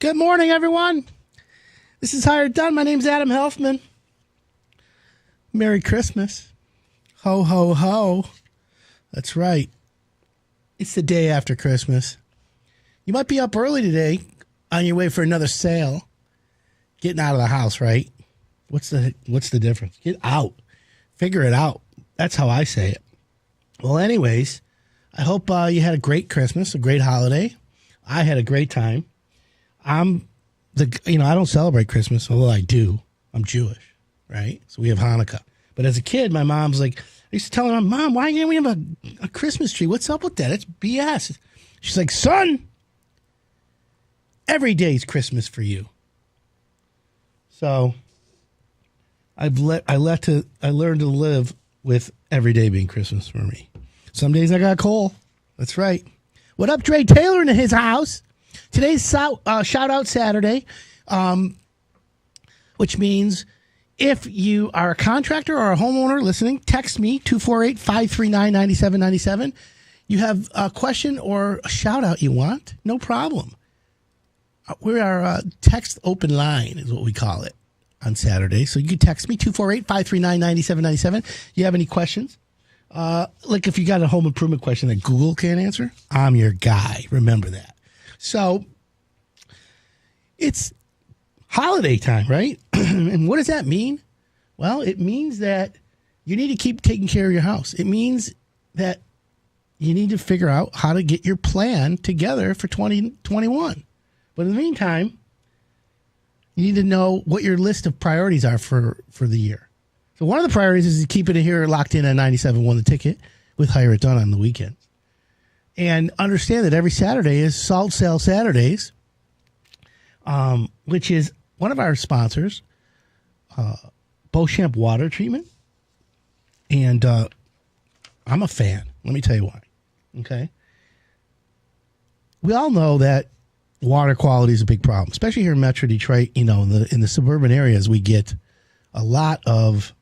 Good morning, everyone. This is Hired Done. My name's Adam Helfman. Merry Christmas. Ho, ho, ho. That's right. It's the day after Christmas. You might be up early today on your way for another sale. Getting out of the house, right? What's the difference? Get out. Figure it out. That's how I say it. Well, anyways, I hope you had a great Christmas, a great holiday. I had a great time. I don't celebrate Christmas, although I do. I'm Jewish, right? So we have Hanukkah. But as a kid, my mom's like, I used to tell her, Mom, why can't we have a Christmas tree? What's up with that? It's BS. She's like, son, every day's Christmas for you. So I learned to live with every day being Christmas for me. Some days I got coal. That's right. What up, Dre Taylor in his house? Today's shout out Saturday, which means if you are a contractor or a homeowner listening, text me 248-539-9797. You have a question or a shout out you want, no problem. We are a text open line is what we call it on Saturday. So you can text me 248-539-9797. You have any questions? Like if you got a home improvement question that Google can't answer, I'm your guy. Remember that. So it's holiday time, right? And what does that mean? Well, it means that you need to keep taking care of your house. It means that you need to figure out how to get your plan together for 2021. But in the meantime, you need to know what your list of priorities are for the year. So one of the priorities is to keep it here locked in at 97.1 The Ticket with Hire It Done on the weekends. And understand that every Saturday is Salt Sale Saturdays, which is one of our sponsors, Beauchamp Water Treatment. And I'm a fan. Let me tell you why. Okay? We all know that water quality is a big problem, especially here in Metro Detroit. You know, in the suburban areas, we get a lot of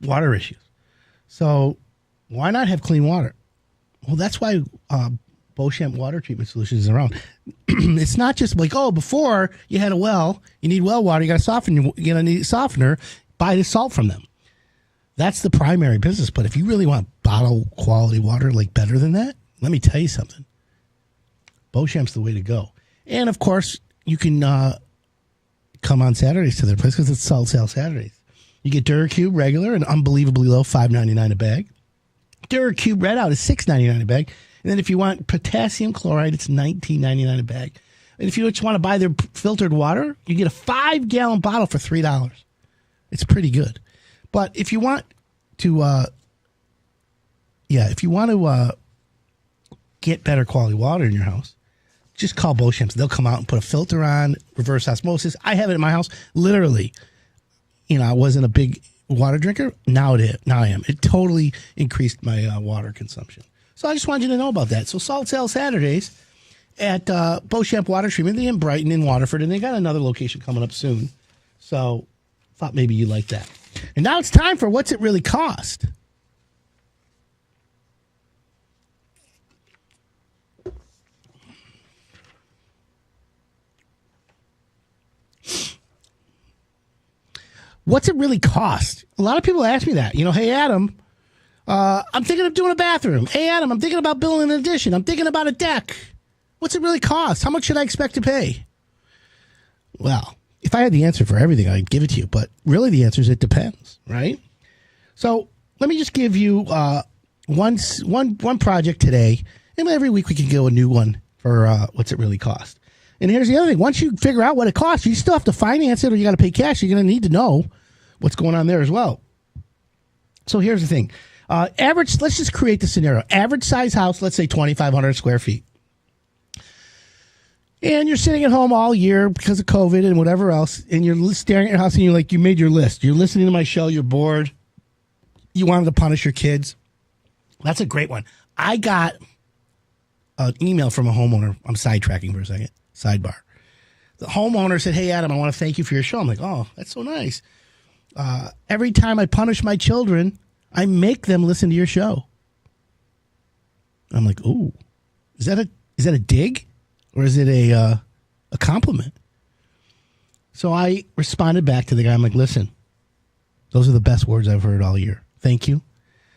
water issues. So why not have clean water? Well, that's why Beauchamp Water Treatment Solutions is around. It's not just like, oh, before you had a well, you need well water, you got to soften, you're going to need a softener, buy the salt from them. That's the primary business. But if you really want bottle quality water, like better than that, let me tell you something. Beauchamp's the way to go. And, of course, you can come on Saturdays to their place because it's Salt Sale Saturdays. You get DuraCube regular and unbelievably low, $5.99 a bag. DuraCube Red Out is $6.99 a bag. And then if you want potassium chloride, it's $19.99 a bag. And if you just want to buy their filtered water, you get a 5-gallon bottle for $3. It's pretty good. But if you want to, get better quality water in your house, just call Beauchamps. They'll come out and put a filter on, reverse osmosis. I have it in my house. Literally, I wasn't a big water drinker. Now it is. Now I am. It totally increased my water consumption. So I just wanted you to know about that. So Salt Sale Saturdays at Beauchamp Water Treatment. They're in Brighton and Waterford, and they got another location coming up soon. So thought maybe you like that. And now it's time for What's It Really Cost? What's it really cost? A lot of people ask me that. Hey, Adam, I'm thinking of doing a bathroom. Hey, Adam, I'm thinking about building an addition. I'm thinking about a deck. What's it really cost? How much should I expect to pay? Well, if I had the answer for everything, I'd give it to you. But really the answer is it depends, right? So let me just give you one project today. And every week we can go a new one for what's it really cost. And here's the other thing. Once you figure out what it costs, you still have to finance it or you got to pay cash. You're going to need to know what's going on there as well. So here's the thing. Let's just create the scenario. Average size house, let's say 2,500 square feet. And you're sitting at home all year because of COVID and whatever else, and you're staring at your house and you're like, you made your list. You're listening to my show. You're bored. You wanted to punish your kids. That's a great one. I got an email from a homeowner. I'm sidetracking for a second. Sidebar. The homeowner said, hey, Adam, I want to thank you for your show. I'm like, oh, that's so nice. Every time I punish my children, I make them listen to your show. I'm like, ooh, is that a dig? Or is it a a compliment. So I responded back to the guy. I'm like, listen, those are the best words I've heard all year. Thank you.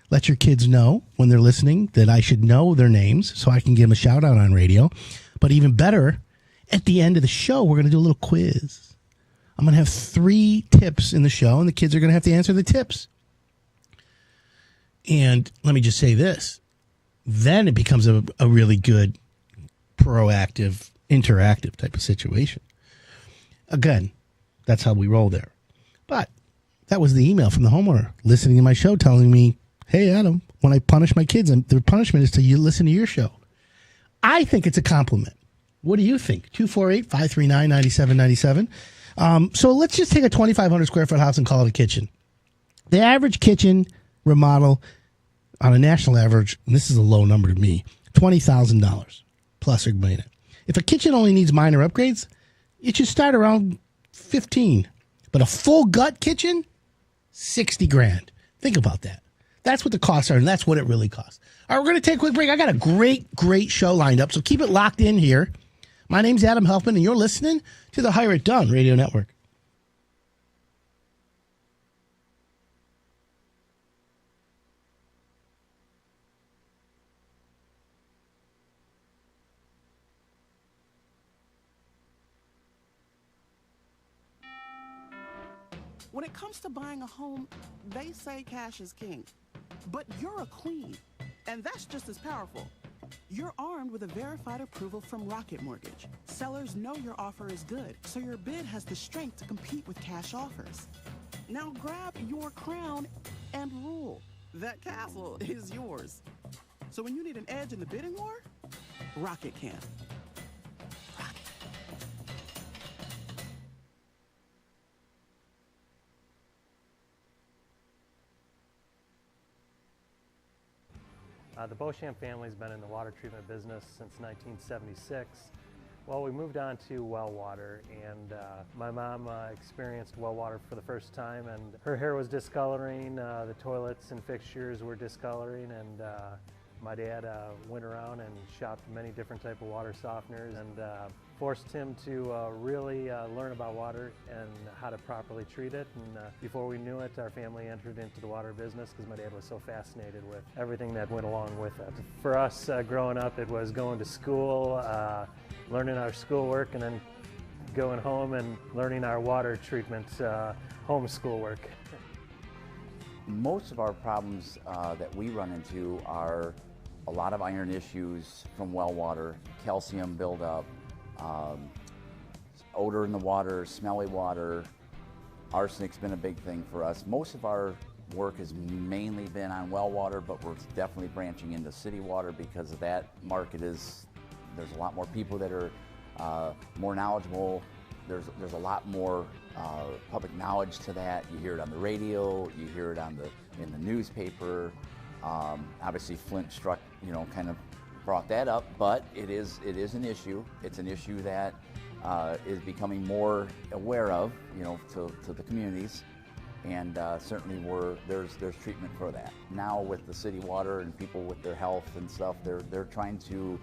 Let your kids know when they're listening that I should know their names so I can give them a shout out on radio. But even better, at the end of the show, we're going to do a little quiz. I'm going to have 3 tips in the show, and the kids are going to have to answer the tips. And let me just say this. Then it becomes a really good, proactive, interactive type of situation. Again, that's how we roll there. But that was the email from the homeowner listening to my show telling me, hey, Adam, when I punish my kids, the punishment is to you listen to your show. I think it's a compliment. What do you think? 248-539-9797. So let's just take a 2,500 square foot house and call it a kitchen. The average kitchen remodel on a national average, and this is a low number to me, $20,000 plus or minus. If a kitchen only needs minor upgrades, it should start around 15. But a full gut kitchen, 60 grand. Think about that. That's what the costs are, and that's what it really costs. All right, we're going to take a quick break. I got a great show lined up, so keep it locked in here. My name's Adam Helfman, and you're listening to the Hire It Done Radio Network. When it comes to buying a home, they say cash is king. But you're a queen, and that's just as powerful. You're armed with a verified approval from Rocket Mortgage. Sellers know your offer is good, so your bid has the strength to compete with cash offers. Now grab your crown and rule. That castle is yours. So when you need an edge in the bidding war, Rocket can. Rocket. The Beauchamp family's been in the water treatment business since 1976. Well, we moved on to well water, and my mom experienced well water for the first time, and her hair was discoloring, the toilets and fixtures were discoloring, and my dad went around and shopped many different type of water softeners and forced him to really learn about water and how to properly treat it. And before we knew it, our family entered into the water business because my dad was so fascinated with everything that went along with it. For us growing up, it was going to school, learning our schoolwork, and then going home and learning our water treatment home schoolwork. Most of our problems that we run into are a lot of iron issues from well water, calcium buildup, odor in the water, smelly water. Arsenic's been a big thing for us. Most of our work has mainly been on well water, but we're definitely branching into city water because of that market is, there's a lot more people that are more knowledgeable. There's a lot more public knowledge to that. You hear it on the radio, you hear it in the newspaper. Obviously Flint struck, kind of brought that up, but it is an issue. It's an issue that is becoming more aware of, to the communities, and certainly there's treatment for that. Now with the city water and people with their health and stuff, they're trying to,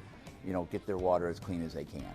get their water as clean as they can.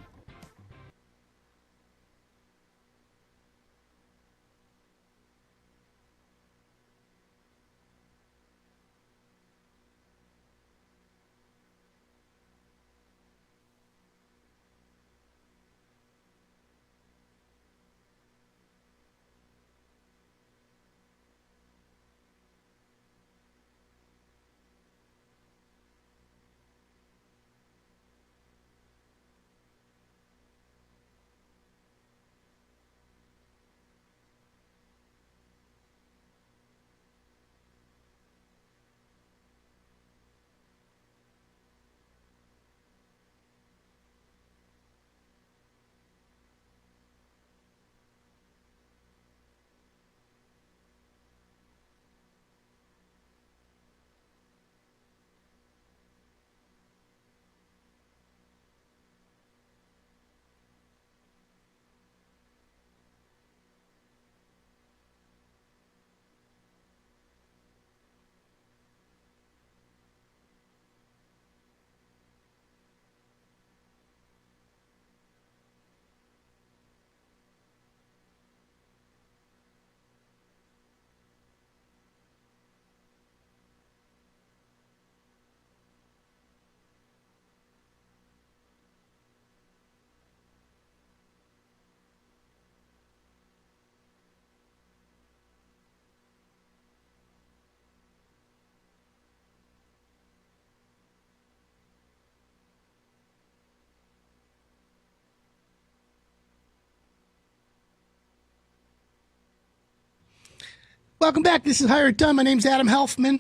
Welcome back. This is Hire It Done. My name's Adam Helfman.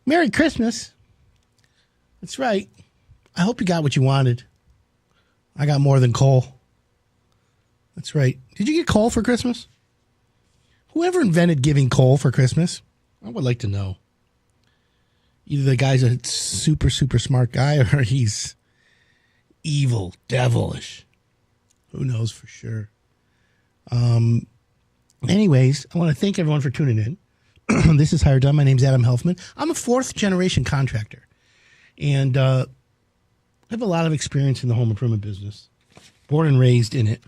Merry Christmas. That's right. I hope you got what you wanted. I got more than coal. That's right. Did you get coal for Christmas? Whoever invented giving coal for Christmas? I would like to know. Either the guy's a super, super smart guy or he's evil, devilish. Who knows for sure? Anyways, I want to thank everyone for tuning in. This is Hire Done. My name's Adam Helfman. I'm a fourth-generation contractor, and I have a lot of experience in the home improvement business. Born and raised in it.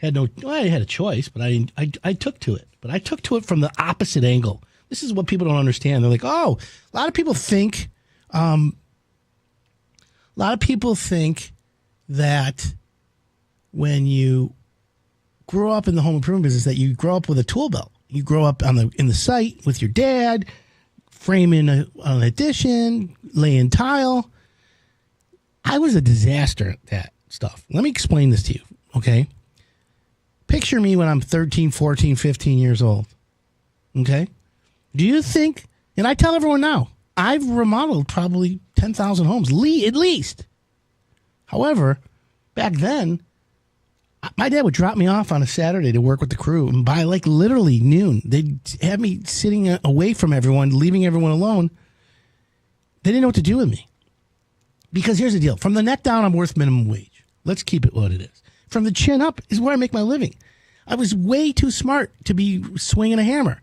I had a choice, but I took to it. But I took to it from the opposite angle. This is what people don't understand. They're like, oh, a lot of people think that when you grow up in the home improvement business that you grow up with a tool belt. You grow up in the site with your dad, framing an addition, laying tile. I was a disaster at that stuff. Let me explain this to you, okay? Picture me when I'm 13, 14, 15 years old, okay? Do you think, and I tell everyone now, I've remodeled probably 10,000 homes, at least. However, back then, my dad would drop me off on a Saturday to work with the crew, and by like literally noon, they'd have me sitting away from everyone, leaving everyone alone. They didn't know what to do with me. Because here's the deal. From the neck down, I'm worth minimum wage. Let's keep it what it is. From the chin up is where I make my living. I was way too smart to be swinging a hammer,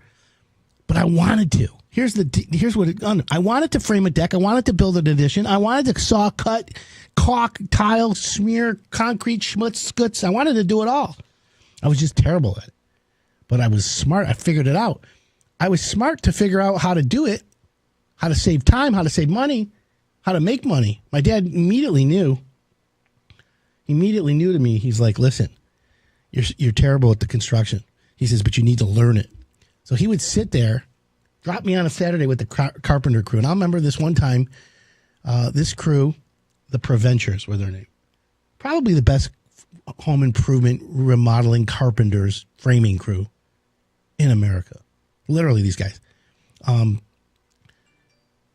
but I wanted to. Here's what it done. I wanted to frame a deck. I wanted to build an addition. I wanted to saw, cut, caulk, tile, smear, concrete, schmutz, scoots. I wanted to do it all. I was just terrible at it. But I was smart. I figured it out. I was smart to figure out how to do it, how to save time, how to save money, how to make money. My dad immediately knew to me. He's like, listen, you're terrible at the construction. He says, but you need to learn it. So he would sit there, drop me on a Saturday with the carpenter crew. And I remember this one time, this crew, the Preventures were their name. Probably the best home improvement, remodeling, carpenters, framing crew in America. Literally, these guys.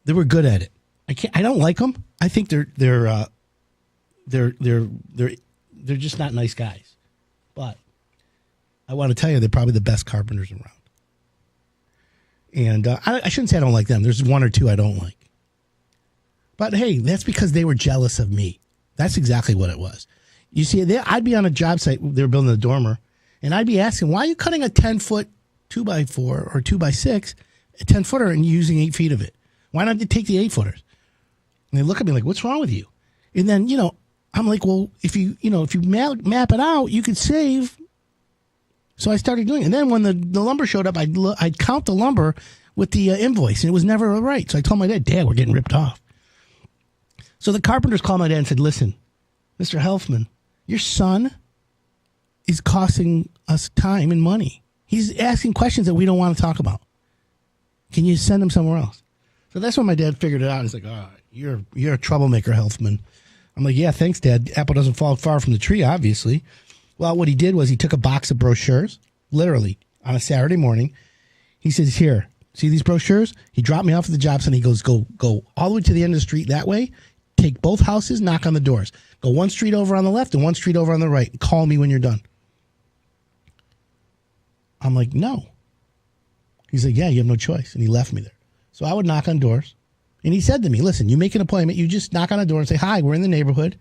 They were good at it. I don't like them. I think they're just not nice guys. But I want to tell you, they're probably the best carpenters around. And I shouldn't say I don't like them. There's one or two I don't like. But hey, that's because they were jealous of me. That's exactly what it was. You see, I'd be on a job site. They were building a dormer. And I'd be asking, why are you cutting a 10-foot 2x4 or 2x6, a 10-footer, and using 8 feet of it? Why not take the 8-footers? And they look at me like, what's wrong with you? And then, I'm like, well, if you map it out, you could save. So I started doing it. And then when the lumber showed up, I'd count the lumber with the invoice, and it was never right. So I told my dad, we're getting ripped off. So the carpenters called my dad and said, listen, Mr. Helfman, your son is costing us time and money. He's asking questions that we don't want to talk about. Can you send him somewhere else? So that's when my dad figured it out. He's like, you're a troublemaker, Helfman. I'm like, yeah, thanks, Dad. Apple doesn't fall far from the tree, obviously. Well, what he did was he took a box of brochures, literally, on a Saturday morning. He says, here, see these brochures? He dropped me off at the job site, and he goes, go all the way to the end of the street that way, take both houses, knock on the doors. Go one street over on the left and one street over on the right. Call me when you're done. I'm like, no. He's like, yeah, you have no choice. And he left me there. So I would knock on doors. And he said to me, listen, you make an appointment. You just knock on a door and say, hi, we're in the neighborhood.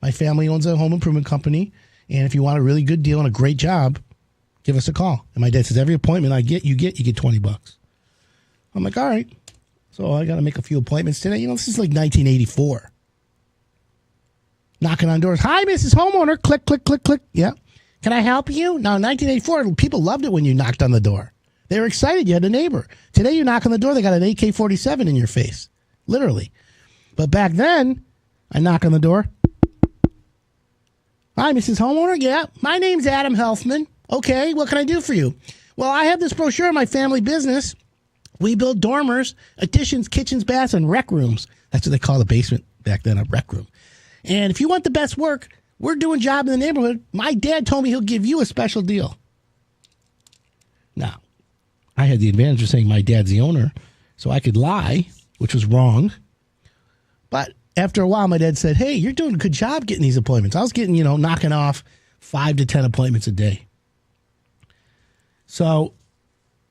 My family owns a home improvement company. And if you want a really good deal and a great job, give us a call. And my dad says, every appointment you get $20. I'm like, all right. So I got to make a few appointments today. This is like 1984. Knocking on doors. Hi, Mrs. Homeowner. Click, click, click, click. Yeah. Can I help you? Now, in 1984, people loved it when you knocked on the door. They were excited. You had a neighbor. Today, you knock on the door, they got an AK-47 in your face. Literally. But back then, I knock on the door. Hi, Mrs. Homeowner. Yeah, my name's Adam Helfman. Okay, what can I do for you? Well, I have this brochure in my family business. We build dormers, additions, kitchens, baths, and rec rooms. That's what they call the basement back then, a rec room. And if you want the best work, we're doing a job in the neighborhood. My dad told me he'll give you a special deal. Now, I had the advantage of saying my dad's the owner, so I could lie, which was wrong. But after a while, my dad said, hey, you're doing a good job getting these appointments. I was getting, knocking off 5 to 10 appointments a day. So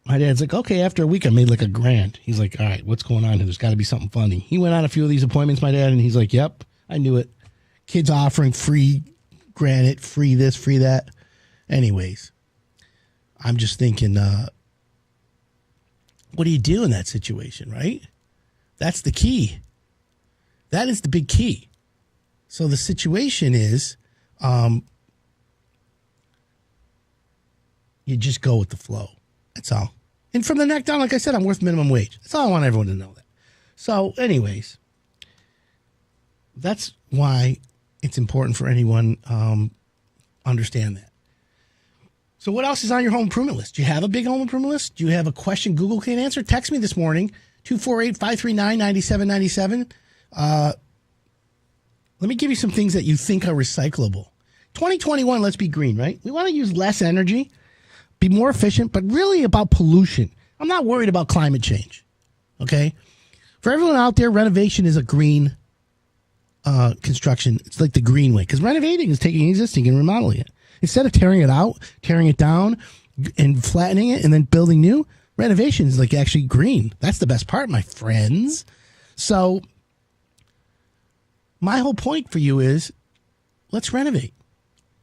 my dad's like, okay, after a week, I made like $1,000. He's like, all right, what's going on here? There's got to be something funny. He went on a few of these appointments, my dad, and he's like, yep, I knew it. Kids offering free granite, free this, free that. Anyways, I'm just thinking, what do you do in that situation, right? That's the key. That is the big key. So the situation is, you just go with the flow. That's all. And from the neck down, like I said, I'm worth minimum wage. That's all I want everyone to know that. So anyways, that's why it's important for anyone understand that. So what else is on your home improvement list? Do you have a big home improvement list? Do you have a question Google can't answer? Text me this morning, 248-539-9797. Let me give you some things that you think are recyclable. 2021, let's be green, right? We want to use less energy, be more efficient, but really about pollution. I'm not worried about climate change, okay? For everyone out there, renovation is a green construction. It's like the green way, because renovating is taking existing and remodeling it. Instead of tearing it out, tearing it down, and flattening it, and then building new, renovation is like actually green. That's the best part, my friends. So my whole point for you is, let's renovate.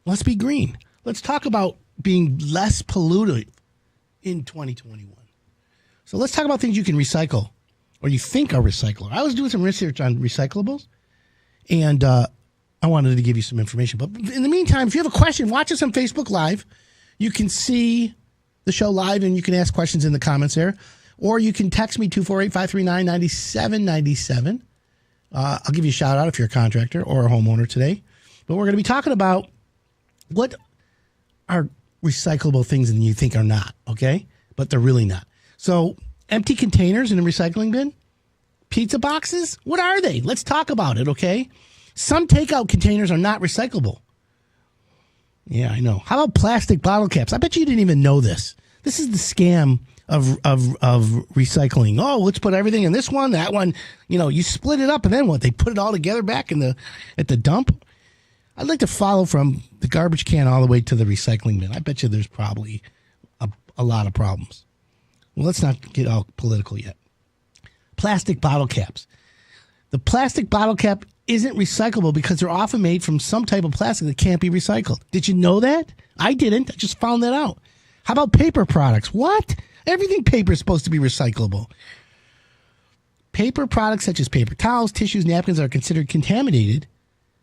Let's be green. Let's talk about being less polluted in 2021. So let's talk about things you can recycle or you think are recyclable. I was doing some research on recyclables, and I wanted to give you some information. But in the meantime, if you have a question, watch us on Facebook Live. You can see the show live, and you can ask questions in the comments there. Or you can text me, 248-539-9797. I'll give you a shout out if you're a contractor or a homeowner today. But we're going to be talking about what are recyclable things and you think are not, okay? But they're really not. So empty containers in a recycling bin, pizza boxes, what are they? Let's talk about it, okay? Some takeout containers are not recyclable. Yeah, I know. How about plastic bottle caps? I bet you didn't even know this. This is the scam of recycling. Oh, let's put everything in this one, that one. You split it up, and then what? They put it all together back at the dump? I'd like to follow from the garbage can all the way to the recycling bin. I bet you there's probably a lot of problems. Well, let's not get all political yet. Plastic bottle caps. The plastic bottle cap isn't recyclable because they're often made from some type of plastic that can't be recycled. Did you know that? I didn't. I just found that out. How about paper products? What? Everything paper is supposed to be recyclable. Paper products such as paper towels, tissues, napkins are considered contaminated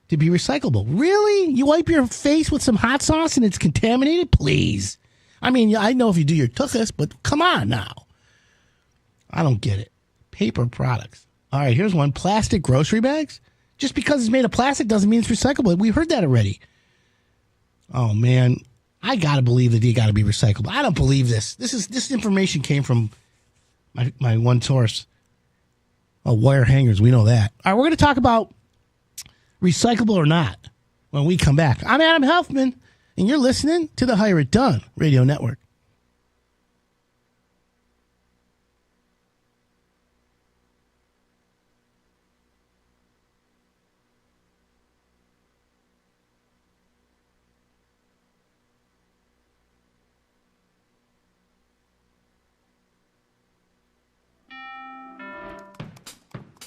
to be recyclable. Really? You wipe your face with some hot sauce and it's contaminated? Please. I mean, I know if you do your tuchus, but come on now. I don't get it. Paper products. All right, here's one. Plastic grocery bags. Just because it's made of plastic doesn't mean it's recyclable. We heard that already. Oh, man. I got to believe that they got to be recyclable. I don't believe this. This information came from my one source. Oh, wire hangers. We know that. All right, we're going to talk about recyclable or not when we come back. I'm Adam Helfman, and you're listening to the Hire It Done Radio Network.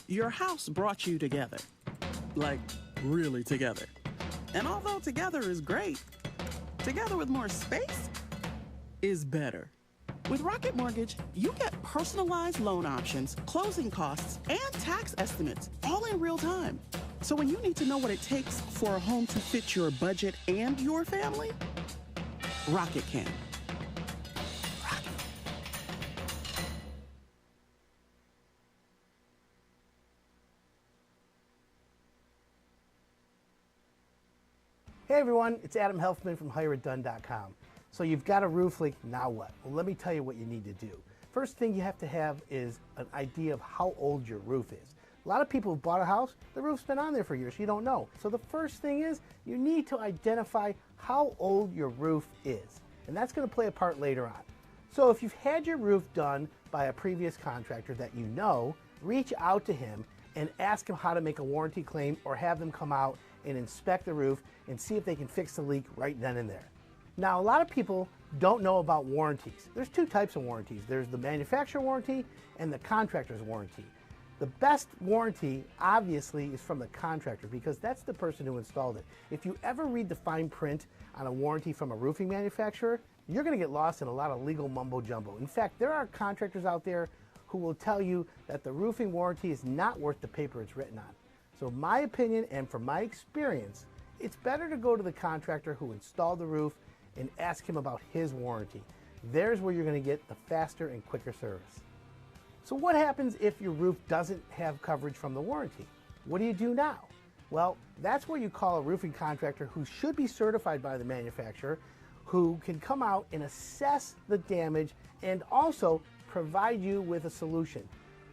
Your house brought you together. Like, really together. And although together is great, together with more space is better. With Rocket Mortgage, you get personalized loan options, closing costs, and tax estimates all in real time. So when you need to know what it takes for a home to fit your budget and your family, Rocket can. Hey everyone, it's Adam Helfman from HireItDone.com. So you've got a roof leak, now what? Well, let me tell you what you need to do. First thing you have to have is an idea of how old your roof is. A lot of people have bought a house, the roof's been on there for years, you don't know. So the first thing is you need to identify how old your roof is. And that's going to play a part later on. So if you've had your roof done by a previous contractor that you know, reach out to him and ask him how to make a warranty claim, or have them come out and inspect the roof and see if they can fix the leak right then and there. Now, a lot of people don't know about warranties. There's two types of warranties. There's the manufacturer warranty and the contractor's warranty. The best warranty, obviously, is from the contractor, because that's the person who installed it. If you ever read the fine print on a warranty from a roofing manufacturer, you're going to get lost in a lot of legal mumbo jumbo. In fact, there are contractors out there who will tell you that the roofing warranty is not worth the paper it's written on. So my opinion, and from my experience, it's better to go to the contractor who installed the roof and ask him about his warranty. There's where you're going to get the faster and quicker service. So what happens if your roof doesn't have coverage from the warranty? What do you do now? Well, that's where you call a roofing contractor who should be certified by the manufacturer, who can come out and assess the damage and also provide you with a solution.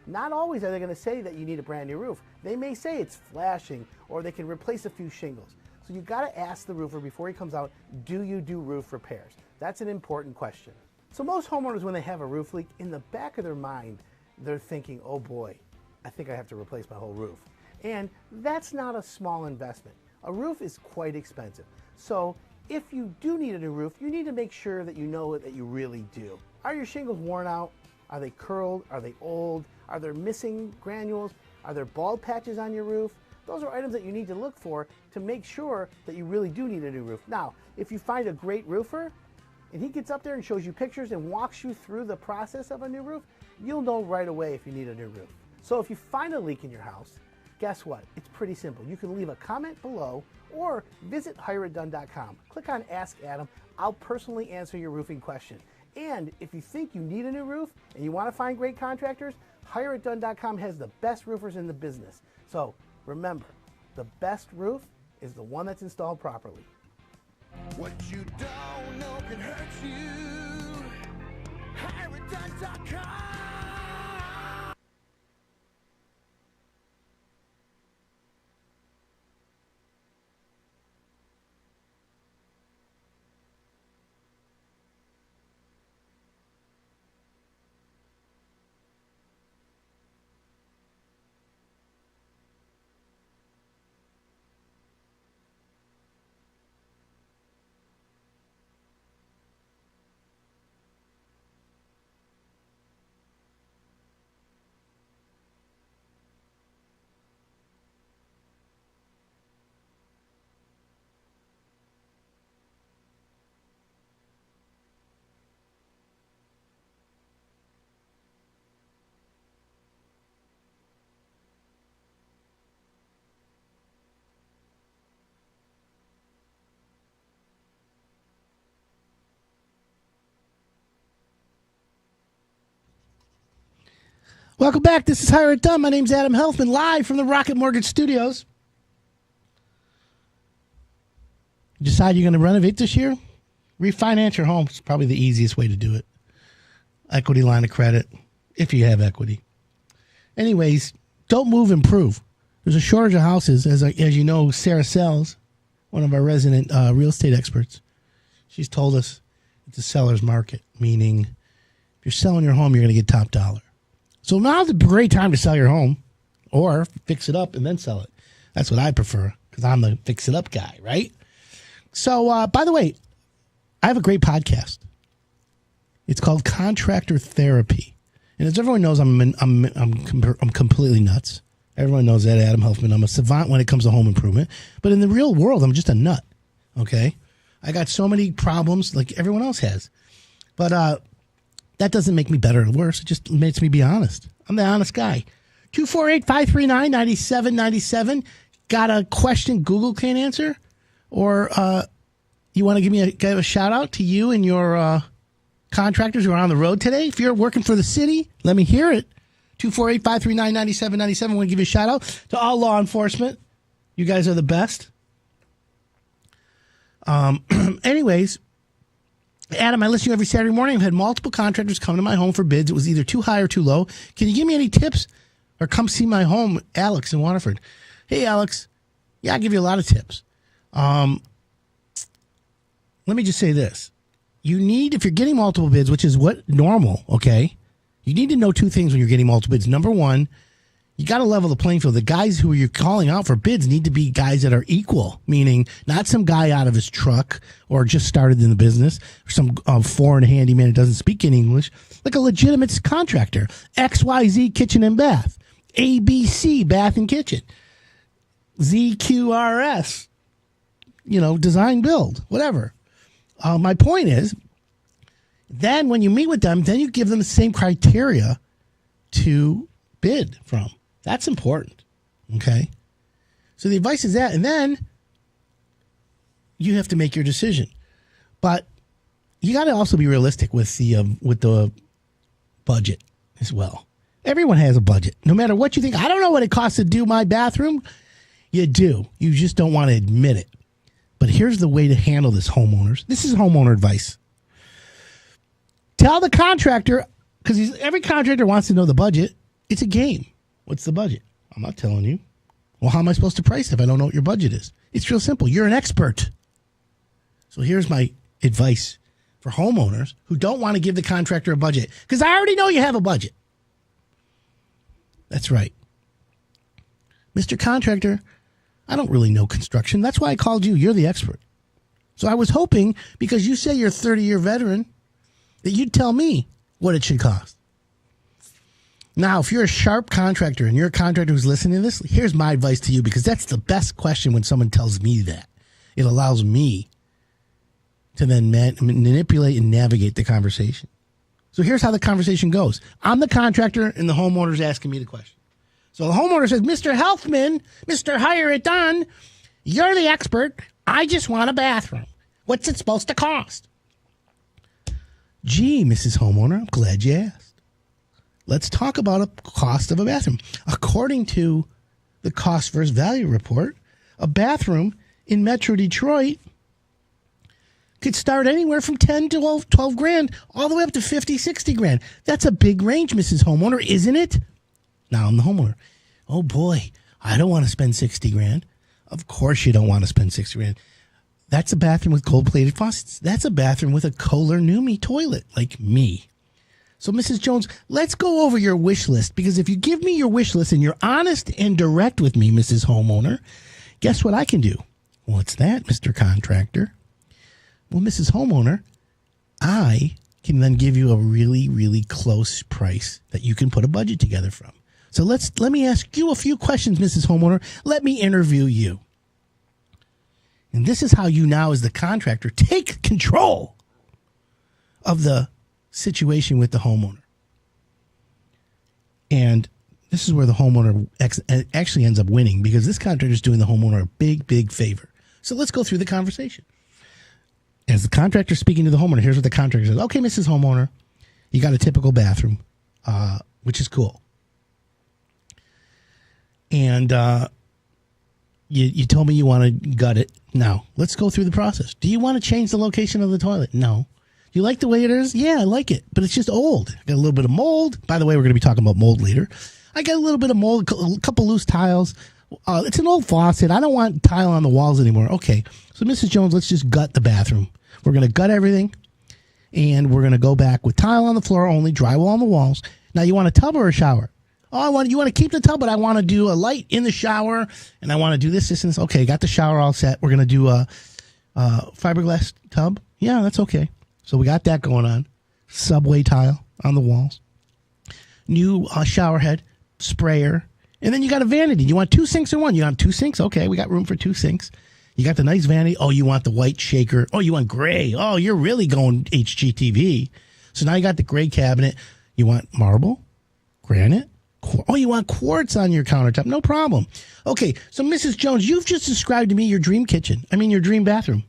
Not always are they going to say that you need a brand new roof. They may say it's flashing, or they can replace a few shingles. So you've got to ask the roofer before he comes out, do you do roof repairs? That's an important question. So most homeowners, when they have a roof leak, in the back of their mind, they're thinking, oh boy, I think I have to replace my whole roof. And that's not a small investment. A roof is quite expensive. So if you do need a new roof, you need to make sure that you know that you really do. Are your shingles worn out? Are they curled? Are they old? Are there missing granules? Are there bald patches on your roof? Those are items that you need to look for to make sure that you really do need a new roof. Now, if you find a great roofer and he gets up there and shows you pictures and walks you through the process of a new roof, you'll know right away if you need a new roof. So if you find a leak in your house, guess what? It's pretty simple. You can leave a comment below or visit HireItDone.com. Click on Ask Adam. I'll personally answer your roofing question. And if you think you need a new roof and you want to find great contractors, HireItDone.com has the best roofers in the business. So remember, the best roof is the one that's installed properly. What you don't know can hurt you. HireItDone.com. Welcome back. This is Hire It Done. My name's Adam Helfman, live from the Rocket Mortgage Studios. You decide you're going to renovate this year? Refinance your home. It's probably the easiest way to do it. Equity line of credit, if you have equity. Anyways, don't move, improve. There's a shortage of houses. As you know, Sarah Sells, one of our resident real estate experts, she's told us it's a seller's market, meaning if you're selling your home, you're going to get top dollar. So now's a great time to sell your home, or fix it up and then sell it. That's what I prefer, because I'm the fix it up guy, right? So, by the way, I have a great podcast. It's called Contractor Therapy, and as everyone knows, I'm completely nuts. Everyone knows that, Adam Helfman. I'm a savant when it comes to home improvement, but in the real world, I'm just a nut. Okay, I got so many problems like everyone else has, but that doesn't make me better or worse. It just makes me be honest. I'm the honest guy. 248-539-9797. Got a question Google can't answer? Or you want to give a shout out to you and your contractors who are on the road today? If you're working for the city, let me hear it. 248-539-9797. I want to give you a shout out to all law enforcement. You guys are the best. Anyways, Adam, I listen to you every Saturday morning. I've had multiple contractors come to my home for bids. It was either too high or too low. Can you give me any tips? Or come see my home, Alex in Waterford. Hey, Alex. Yeah, I'll give you a lot of tips. Let me just say this. you need, if you're getting multiple bids, which is what normal, okay, you need to know two things when you're getting multiple bids. Number one, you got to level the playing field. The guys who you're calling out for bids need to be guys that are equal, meaning not some guy out of his truck or just started in the business or some foreign handyman who doesn't speak any English, like a legitimate contractor. XYZ Kitchen and Bath, ABC Bath and Kitchen, ZQRS, design build, whatever. My point is, then when you meet with them, then you give them the same criteria to bid from. That's important. Okay. So the advice is that, and then you have to make your decision. But you got to also be realistic with the budget as well. Everyone has a budget, no matter what you think. I don't know what it costs to do my bathroom. You do. You just don't want to admit it. But here's the way to handle this, homeowners. This is homeowner advice. Tell the contractor, because every contractor wants to know the budget. It's a game. What's the budget? I'm not telling you. Well, how am I supposed to price it if I don't know what your budget is? It's real simple. You're an expert. So here's my advice for homeowners who don't want to give the contractor a budget, because I already know you have a budget. That's right. Mr. Contractor, I don't really know construction. That's why I called you. You're the expert. So I was hoping, because you say you're a 30-year veteran, that you'd tell me what it should cost. Now, if you're a sharp contractor and you're a contractor who's listening to this, here's my advice to you, because that's the best question when someone tells me that. It allows me to then manipulate and navigate the conversation. So here's how the conversation goes. I'm the contractor and the homeowner's asking me the question. So the homeowner says, Mr. Healthman, Mr. Hire It Done, you're the expert. I just want a bathroom. What's it supposed to cost? Gee, Mrs. Homeowner, I'm glad you asked. Let's talk about a cost of a bathroom. According to the cost versus value report, a bathroom in Metro Detroit could start anywhere from 10 to 12 grand, all the way up to 50, 60 grand. That's a big range, Mrs. Homeowner, isn't it? Now I'm the homeowner. Oh boy, I don't want to spend 60 grand. Of course you don't want to spend 60 grand. That's a bathroom with gold-plated faucets. That's a bathroom with a Kohler Numi toilet, like me. So, Mrs. Jones, let's go over your wish list, because if you give me your wish list and you're honest and direct with me, Mrs. Homeowner, guess what I can do? What's that, Mr. Contractor? Well, Mrs. Homeowner, I can then give you a really, really close price that you can put a budget together from. So let me ask you a few questions, Mrs. Homeowner. Let me interview you. And this is how you now, as the contractor, take control of the situation with the homeowner. And this is where the homeowner actually ends up winning, because this contractor is doing the homeowner a big, big favor. So let's go through the conversation. As the contractor speaking to the homeowner, here's what the contractor says. Okay, Mrs. Homeowner, you got a typical bathroom, which is cool. And you told me you want to gut it. Now, let's go through the process. Do you want to change the location of the toilet? No. Do you like the way it is? Yeah, I like it, but it's just old. I got a little bit of mold. By the way, we're going to be talking about mold later. I got a little bit of mold, a couple loose tiles. It's an old faucet. I don't want tile on the walls anymore. Okay, so Mrs. Jones, let's just gut the bathroom. We're going to gut everything, and we're going to go back with tile on the floor only, drywall on the walls. Now, you want a tub or a shower? Oh, you want to keep the tub, but I want to do a light in the shower, and I want to do this, and this. Okay, got the shower all set. We're going to do a fiberglass tub. Yeah, that's okay. So we got that going on. Subway tile on the walls. New shower head, sprayer. And then you got a vanity. You want two sinks or one? You want two sinks? Okay, we got room for two sinks. You got the nice vanity. Oh, you want the white shaker. Oh, you want gray. Oh, you're really going HGTV. So now you got the gray cabinet. You want marble, granite. Oh, you want quartz on your countertop. No problem. Okay, so Mrs. Jones, you've just described to me your dream kitchen. I mean, your dream bathroom.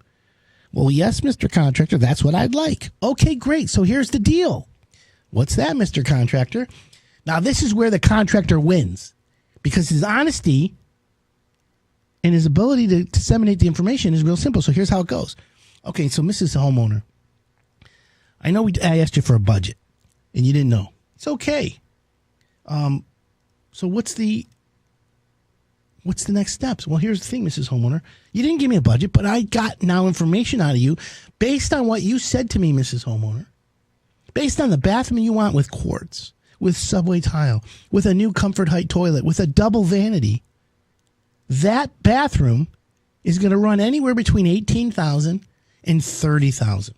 Well, yes, Mr. Contractor, that's what I'd like. Okay, great. So here's the deal. What's that, Mr. Contractor? Now, this is where the contractor wins, because his honesty and his ability to disseminate the information is real simple. So here's how it goes. Okay, so Mrs. Homeowner, I know I asked you for a budget, and you didn't know. It's okay. So what's the What's the next steps? Well, here's the thing, Mrs. Homeowner. You didn't give me a budget, but I got now information out of you based on what you said to me, Mrs. Homeowner. Based on the bathroom you want with quartz, with subway tile, with a new Comfort Height toilet, with a double vanity, that bathroom is going to run anywhere between $18,000 and $30,000.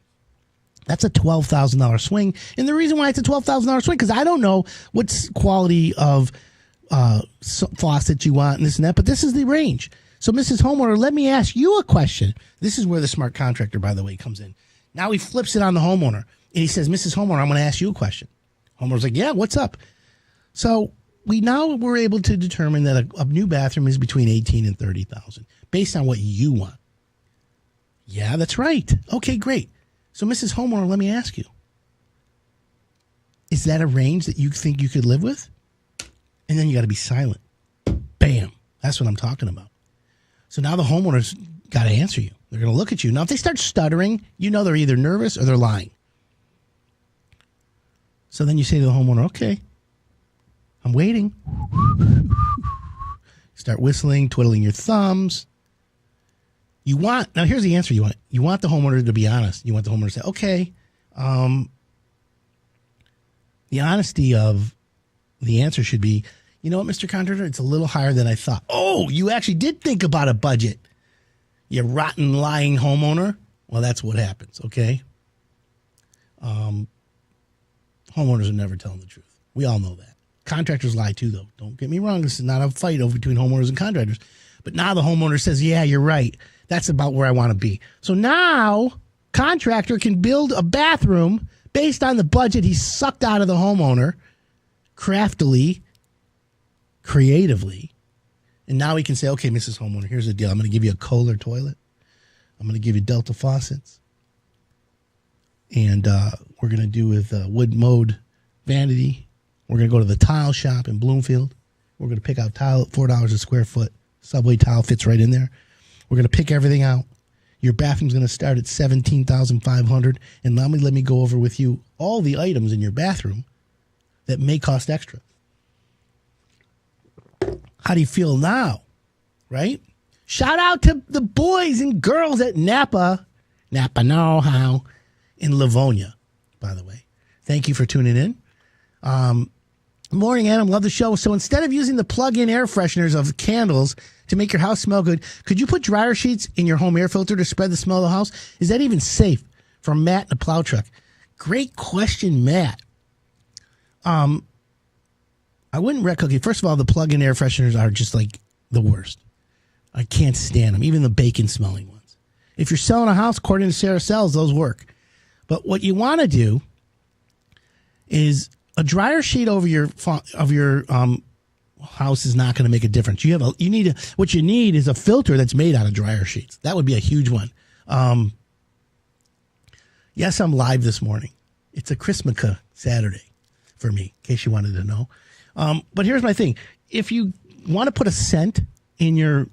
That's a $12,000 swing. And the reason why it's a $12,000 swing, because I don't know what quality of faucet you want and this and that, but this is the range. So, Mrs. Homeowner, let me ask you a question. This is where the smart contractor, by the way, comes in. Now he flips it on the homeowner, and he says, Mrs. Homeowner, I'm going to ask you a question. Homeowner's like, yeah, what's up? So we're able to determine that a new bathroom is between $18,000 and $30,000 based on what you want. Yeah, that's right. Okay, great. So, Mrs. Homeowner, let me ask you, is that a range that you think you could live with? And then you got to be silent. Bam. That's what I'm talking about. So now the homeowner's got to answer you. They're going to look at you. Now, if they start stuttering, you know they're either nervous or they're lying. So then you say to the homeowner, okay, I'm waiting. Start whistling, twiddling your thumbs. Now here's the answer you want. You want the homeowner to be honest. You want the homeowner to say, okay, the honesty of the answer should be, you know what, Mr. Contractor, it's a little higher than I thought. Oh, you actually did think about a budget, you rotten, lying homeowner. Well, that's what happens, okay? Homeowners are never telling the truth. We all know that. Contractors lie too, though. Don't get me wrong. This is not a fight between homeowners and contractors. But now the homeowner says, yeah, you're right. That's about where I want to be. So now contractor can build a bathroom based on the budget he sucked out of the homeowner craftily, creatively. And now he can say, okay, Mrs. Homeowner, here's the deal. I'm going to give you a Kohler toilet. I'm going to give you Delta faucets. And we're going to do with wood mode vanity. We're going to go to the tile shop in Bloomfield. We're going to pick out tile at $4 a square foot. Subway tile fits right in there. We're going to pick everything out. Your bathroom's going to start at $17,500. And let me go over with you all the items in your bathroom that may cost extra. How do you feel now? Right? Shout out to the boys and girls at Napa Know-How in Livonia, by the way. Thank you for tuning in. Morning, Adam. Love the show. So instead of using the plug-in air fresheners of candles to make your house smell good, could you put dryer sheets in your home air filter to spread the smell of the house? Is that even safe? From Matt in a plow truck. Great question, Matt. I wouldn't recommend. Okay, first of all, the plug-in air fresheners are just like the worst. I can't stand them, even the bacon-smelling ones. If you're selling a house, according to Sarah Sells, those work. But what you want to do is a dryer sheet over your house is not going to make a difference. What you need is a filter that's made out of dryer sheets. That would be a huge one. Yes, I'm live this morning. It's a Christmas Saturday for me, in case you wanted to know. But here's my thing. If you want to put a scent in your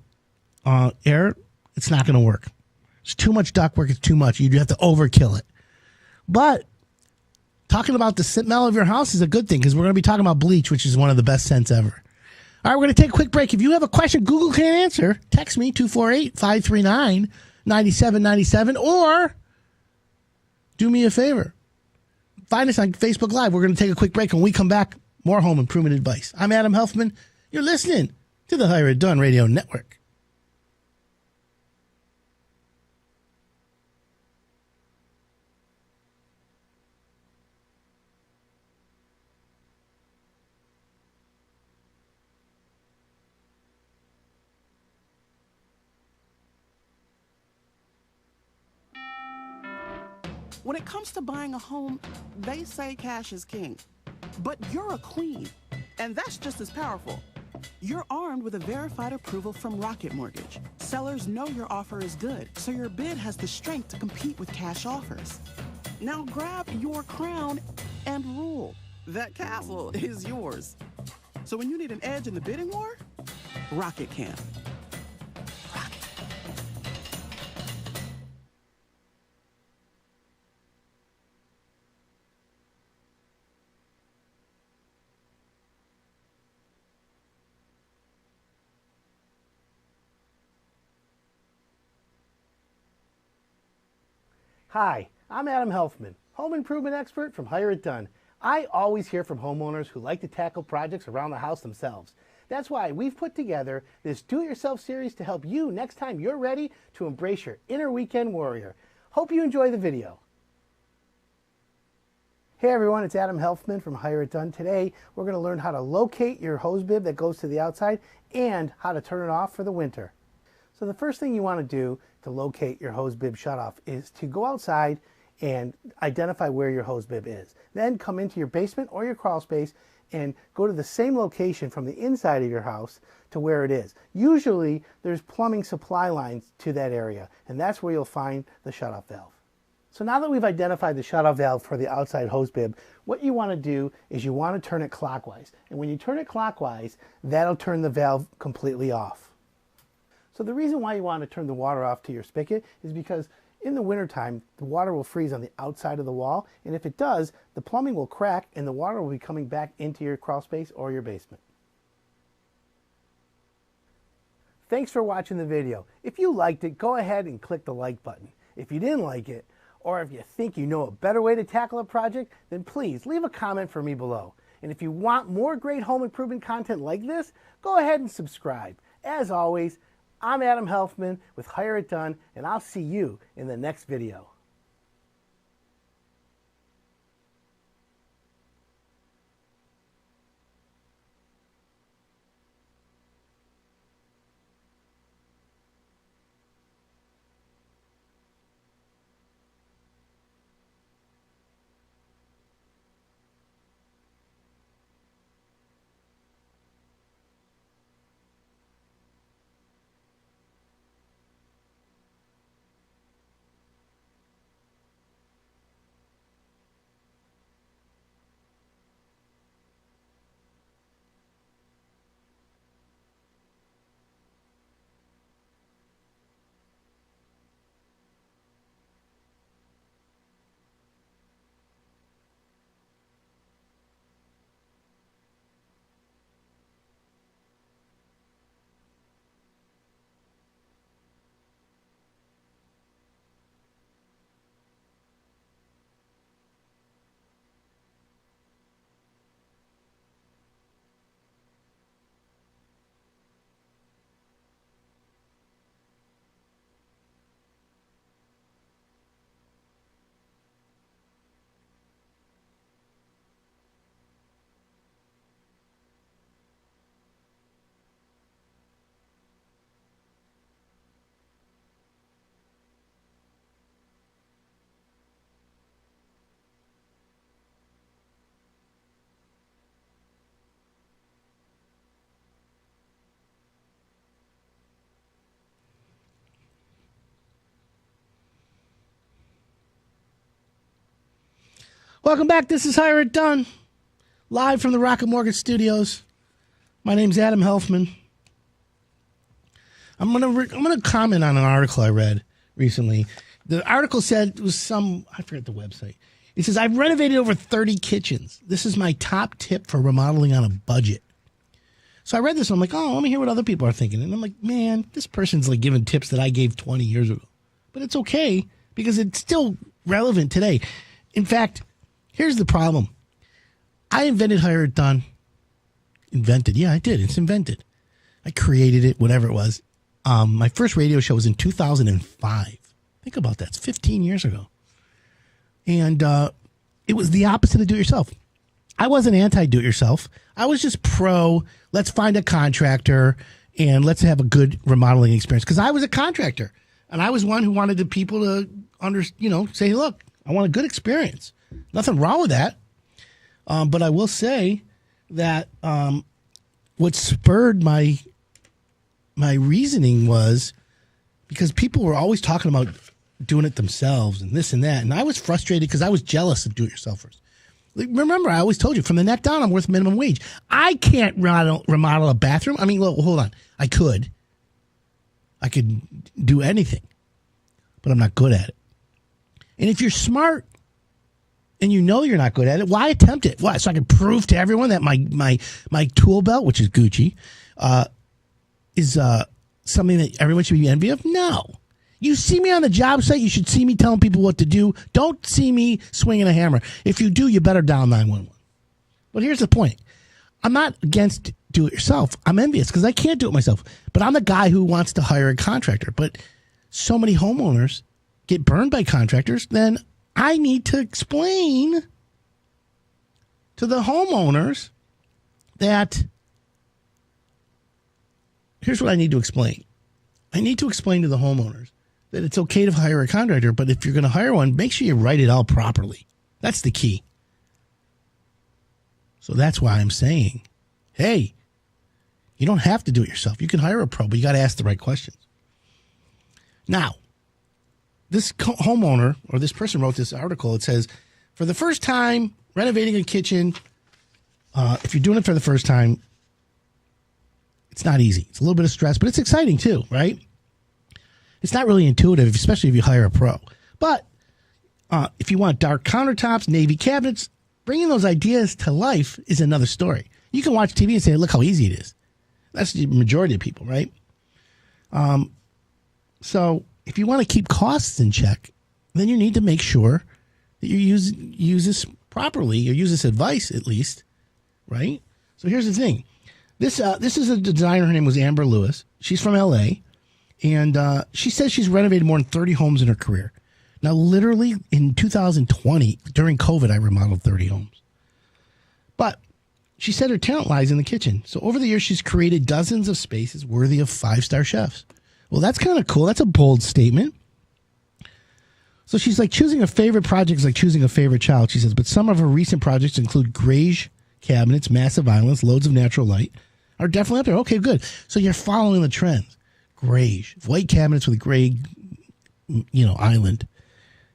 air, it's not going to work. It's too much ductwork. It's too much. You have to overkill it. But talking about the smell of your house is a good thing because we're going to be talking about bleach, which is one of the best scents ever. All right, we're going to take a quick break. If you have a question Google can't answer, text me 248-539-9797 or do me a favor. Find us on Facebook Live. We're going to take a quick break. When we come back, more home improvement advice. I'm Adam Helfman. You're listening to the Higher It Done Radio Network. When it comes to buying a home, they say cash is king. But you're a queen, and that's just as powerful. You're armed with a verified approval from Rocket Mortgage. Sellers know your offer is good, so your bid has the strength to compete with cash offers. Now grab your crown and rule. That castle is yours. So when you need an edge in the bidding war, Rocket can. Hi, I'm Adam Helfman, home improvement expert from Hire It Done. I always hear from homeowners who like to tackle projects around the house themselves. That's why we've put together this do-it-yourself series to help you next time you're ready to embrace your inner weekend warrior. Hope you enjoy the video. Hey everyone, it's Adam Helfman from Hire It Done. Today we're going to learn how to locate your hose bib that goes to the outside and how to turn it off for the winter. So the first thing you want to do to locate your hose bib shutoff is to go outside and identify where your hose bib is. Then come into your basement or your crawl space and go to the same location from the inside of your house to where it is. Usually there's plumbing supply lines to that area, and that's where you'll find the shutoff valve. So now that we've identified the shutoff valve for the outside hose bib, what you want to do is you want to turn it clockwise. And when you turn it clockwise, that'll turn the valve completely off. So the reason why you want to turn the water off to your spigot is because in the wintertime, the water will freeze on the outside of the wall, and if it does, the plumbing will crack and the water will be coming back into your crawl space or your basement. Thanks for watching the video. If you liked it, go ahead and click the like button. If you didn't like it, or if you think you know a better way to tackle a project, then please leave a comment for me below. And if you want more great home improvement content like this, go ahead and subscribe. As always, I'm Adam Helfman with Hire It Done, and I'll see you in the next video. Welcome back. This is Hire It Done, live from the Rocket Mortgage Studios. My name's Adam Helfman. I'm gonna comment on an article I read recently. The article said it was I forget the website. It says, I've renovated over 30 kitchens. This is my top tip for remodeling on a budget. So I read this and I'm like, oh, let me hear what other people are thinking. And I'm like, man, this person's like giving tips that I gave 20 years ago. But it's okay because it's still relevant today. In fact, here's the problem. I invented Hire It Done. Invented. Yeah, I did. It's invented. I created it, whatever it was. My first radio show was in 2005. Think about that. It's 15 years ago. And it was the opposite of do-it-yourself. I wasn't anti-do-it-yourself. I was just pro, let's find a contractor and let's have a good remodeling experience. Because I was a contractor. And I was one who wanted the people to, say, look, I want a good experience. Nothing wrong with that. But I will say that what spurred my reasoning was because people were always talking about doing it themselves and this and that. And I was frustrated because I was jealous of do-it-yourselfers. Like, remember, I always told you, from the neck down, I'm worth minimum wage. I can't remodel a bathroom. I mean, look, hold on. I could do anything, but I'm not good at it. And if you're smart and you know you're not good at it, why attempt it? Why? So I can prove to everyone that my tool belt, which is Gucci, is something that everyone should be envious of? No. You see me on the job site, you should see me telling people what to do. Don't see me swinging a hammer. If you do, you better dial 911. But here's the point. I'm not against do it yourself. I'm envious because I can't do it myself. But I'm the guy who wants to hire a contractor. But so many homeowners get burned by contractors, then I need to explain to the homeowners that here's what I need to explain. I need to explain to the homeowners that it's okay to hire a contractor, but if you're going to hire one, make sure you write it all properly. That's the key. So that's why I'm saying, hey, you don't have to do it yourself. You can hire a pro, but you got to ask the right questions. Now, this homeowner or this person wrote this article. It says, for the first time, renovating a kitchen, if you're doing it for the first time, it's not easy. It's a little bit of stress, but it's exciting too, right? It's not really intuitive, especially if you hire a pro. But if you want dark countertops, navy cabinets, bringing those ideas to life is another story. You can watch TV and say, look how easy it is. That's the majority of people, right? So if you want to keep costs in check, then you need to make sure that you use this properly or use this advice at least, right? So here's the thing. This is a designer. Her name was Amber Lewis. She's from L.A., and she says she's renovated more than 30 homes in her career. Now, literally in 2020, during COVID, I remodeled 30 homes. But she said her talent lies in the kitchen. So over the years, she's created dozens of spaces worthy of 5-star chefs. Well, that's kind of cool. That's a bold statement. So she's like, choosing a favorite project is like choosing a favorite child, she says. But some of her recent projects include Grage cabinets, massive islands, loads of natural light, are definitely up there. Okay, good. So you're following the trends. Grage, white cabinets with gray, island,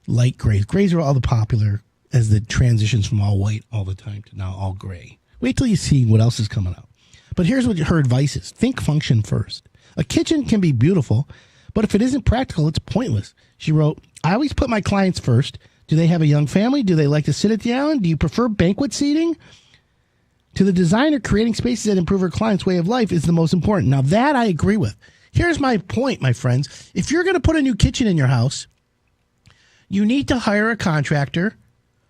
light grays. Grays are all the popular as the transitions from all white all the time to now all gray. Wait till you see what else is coming out. But here's what her advice is. Think function first. A kitchen can be beautiful, but if it isn't practical, it's pointless. She wrote, I always put my clients first. Do they have a young family? Do they like to sit at the island? Do you prefer banquet seating? To the designer, creating spaces that improve her client's way of life is the most important. Now, that I agree with. Here's my point, my friends. If you're going to put a new kitchen in your house, you need to hire a contractor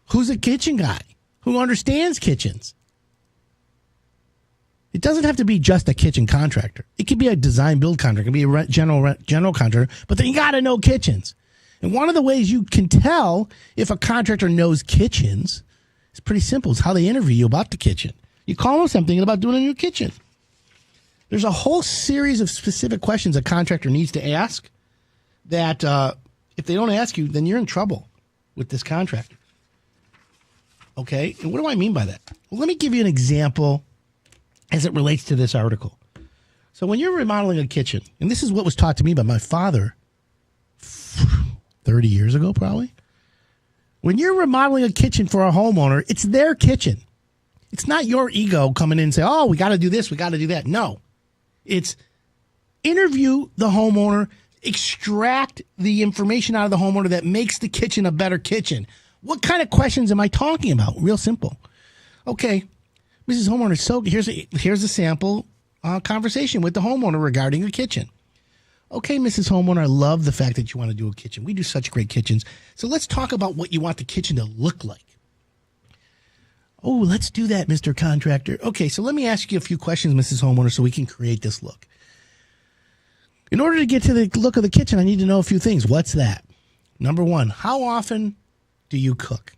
who's a kitchen guy, who understands kitchens. It doesn't have to be just a kitchen contractor. It could be a design build contractor. It could be a general contractor, but then you got to know kitchens. And one of the ways you can tell if a contractor knows kitchens is pretty simple. It's how they interview you about the kitchen. You call them something about doing a new kitchen. There's a whole series of specific questions a contractor needs to ask that if they don't ask you, then you're in trouble with this contractor. Okay? And what do I mean by that? Well, let me give you an example as it relates to this article. So when you're remodeling a kitchen, and this is what was taught to me by my father 30 years ago probably. When you're remodeling a kitchen for a homeowner, it's their kitchen. It's not your ego coming in and say, oh, we got to do this, we got to do that. No. It's interview the homeowner, extract the information out of the homeowner that makes the kitchen a better kitchen. What kind of questions am I talking about? Real simple. Okay, Mrs. Homeowner, so here's a sample conversation with the homeowner regarding the kitchen. Okay, Mrs. Homeowner, I love the fact that you want to do a kitchen. We do such great kitchens. So let's talk about what you want the kitchen to look like. Oh, let's do that, Mr. Contractor. Okay, so let me ask you a few questions, Mrs. Homeowner, so we can create this look. In order to get to the look of the kitchen, I need to know a few things. What's that? Number one, how often do you cook?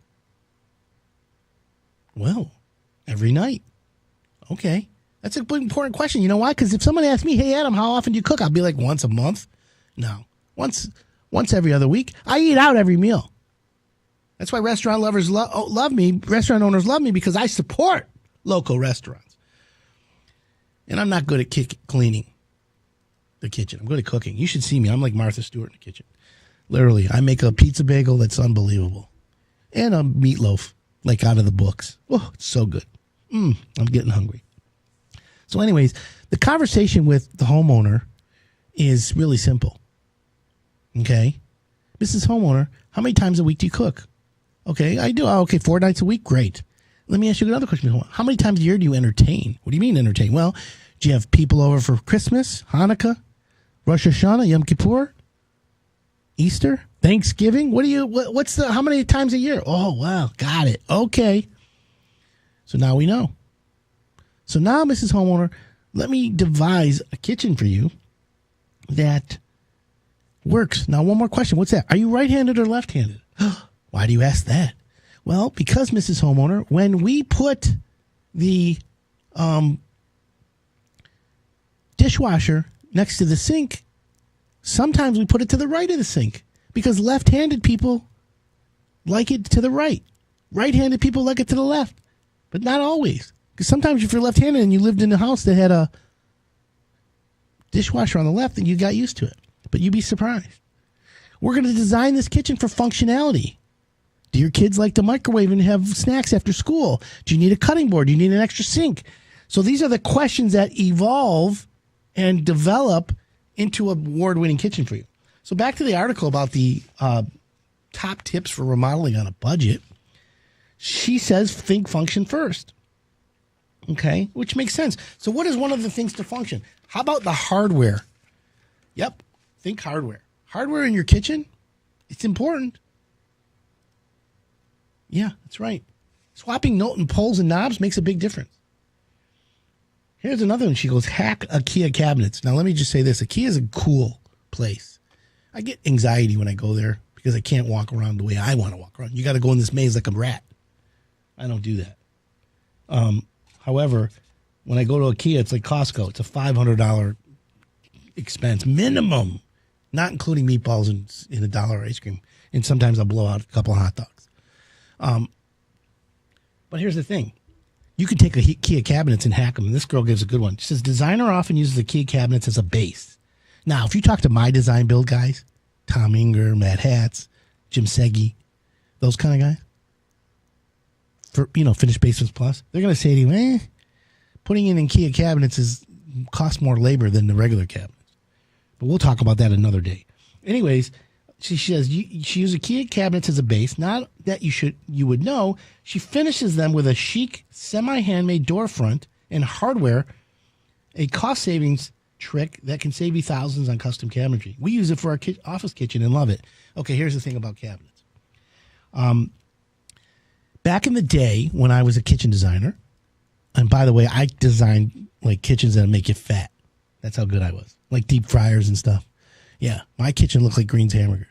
Well, every night. Okay, that's an important question. You know why? Because if someone asks me, hey, Adam, how often do you cook? I'll be like, once a month. No, once every other week. I eat out every meal. That's why restaurant lovers love me. Restaurant owners love me because I support local restaurants. And I'm not good at cleaning the kitchen. I'm good at cooking. You should see me. I'm like Martha Stewart in the kitchen. Literally, I make a pizza bagel that's unbelievable. And a meatloaf, like out of the books. Oh, it's so good. I'm getting hungry. So anyways, the conversation with the homeowner is really simple. Okay? Mrs. Homeowner, how many times a week do you cook? Okay, I do. Okay, 4 nights a week. Great. Let me ask you another question. How many times a year do you entertain? What do you mean entertain? Well, do you have people over for Christmas, Hanukkah, Rosh Hashanah, Yom Kippur? Easter? Thanksgiving? What's how many times a year? Oh, wow. Got it. Okay. So now we know. So now, Mrs. Homeowner, let me devise a kitchen for you that works. Now, one more question. What's that? Are you right-handed or left-handed? Why do you ask that? Well, because, Mrs. Homeowner, when we put the dishwasher next to the sink, sometimes we put it to the right of the sink because left-handed people like it to the right. Right-handed people like it to the left, but not always. Because sometimes if you're left-handed and you lived in a house that had a dishwasher on the left, then you got used to it. But you'd be surprised. We're going to design this kitchen for functionality. Do your kids like to microwave and have snacks after school? Do you need a cutting board? Do you need an extra sink? So these are the questions that evolve and develop into an award-winning kitchen for you. So back to the article about the top tips for remodeling on a budget. She says think function first. Okay, which makes sense. So what is one of the things to function? How about the hardware? Yep, think hardware. Hardware in your kitchen, it's important. Yeah, that's right. Swapping note and poles and knobs makes a big difference. Here's another one. She goes, hack IKEA cabinets. Now, let me just say this. IKEA is a cool place. I get anxiety when I go there because I can't walk around the way I want to walk around. You got to go in this maze like a rat. I don't do that. However, when I go to IKEA, it's like Costco. It's a $500 expense minimum, not including meatballs and $1 ice cream. And sometimes I'll blow out a couple of hot dogs. But here's the thing. You can take IKEA cabinets and hack them. And this girl gives a good one. She says, designer often uses IKEA cabinets as a base. Now, if you talk to my design build guys, Tom Inger, Matt Hatz, Jim Seggi, those kind of guys, for, Finished Basements Plus, they're going to say to you, putting in IKEA cabinets costs more labor than the regular cabinets. But we'll talk about that another day. Anyways, she says she uses IKEA cabinets as a base. Not that you would know. She finishes them with a chic, semi-handmade door front and hardware, a cost savings trick that can save you thousands on custom cabinetry. We use it for our office kitchen and love it. Okay, here's the thing about cabinets. Back in the day when I was a kitchen designer, and by the way, I designed like kitchens that make you fat. That's how good I was. Like deep fryers and stuff. Yeah, my kitchen looked like Green's Hamburgers.